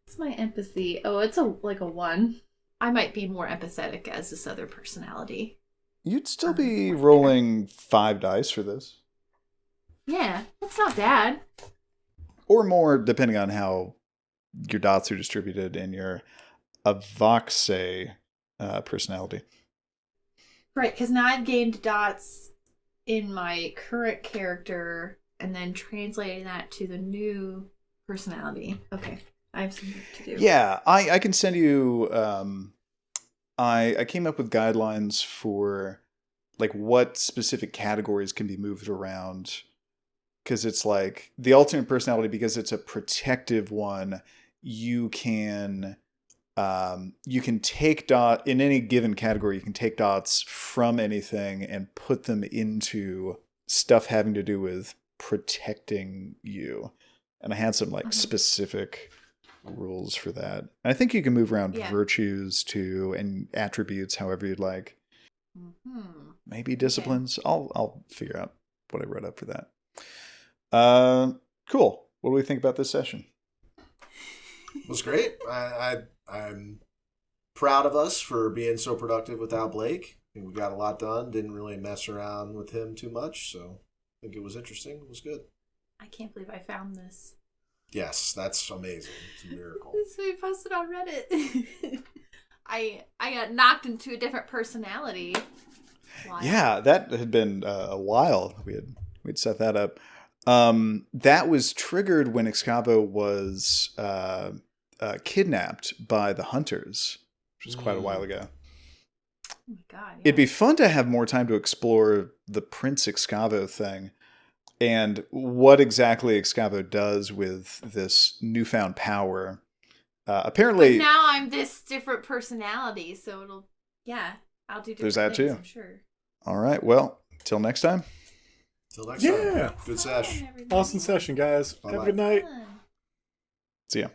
What's my empathy? Oh, it's a 1. I might be more empathetic as this other personality. You'd still be rolling 5 dice for this. Yeah, that's not bad. Or more, depending on how your dots are distributed in your Avoxe personality. Right, because now I've gained dots in my current character and then translating that to the new personality. Okay, I have some work to do. Yeah, I can send you... I came up with guidelines for like what specific categories can be moved around. Because it's like the alternate personality, because it's a protective one, you can take dot in any given category. You can take dots from anything and put them into stuff having to do with protecting you. And I had some like specific rules for that. And I think you can move around virtues too and attributes however you'd like. Mm-hmm. Maybe disciplines. Okay. I'll figure out what I wrote up for that. Cool. What do we think about this session? It was great. I'm proud of us for being so productive without Blake. I think we got a lot done. Didn't really mess around with him too much, so I think it was interesting. It was good. I can't believe I found this. Yes, that's amazing. It's a miracle. This we posted on Reddit. I got knocked into a different personality. Wow. Yeah, that had been a while. We'd set that up. That was triggered when Excavo was kidnapped by the hunters, which was quite a while ago. Oh my god! Yeah. It'd be fun to have more time to explore the Prince Excavo thing and what exactly Excavo does with this newfound power. Apparently, but now I'm this different personality, so I'll do different there's that things, too. I'm sure. All right. Well, till next time. Till next time. Yeah. Good sesh. Awesome session, guys. Bye-bye. Have a good night. Fun. See ya.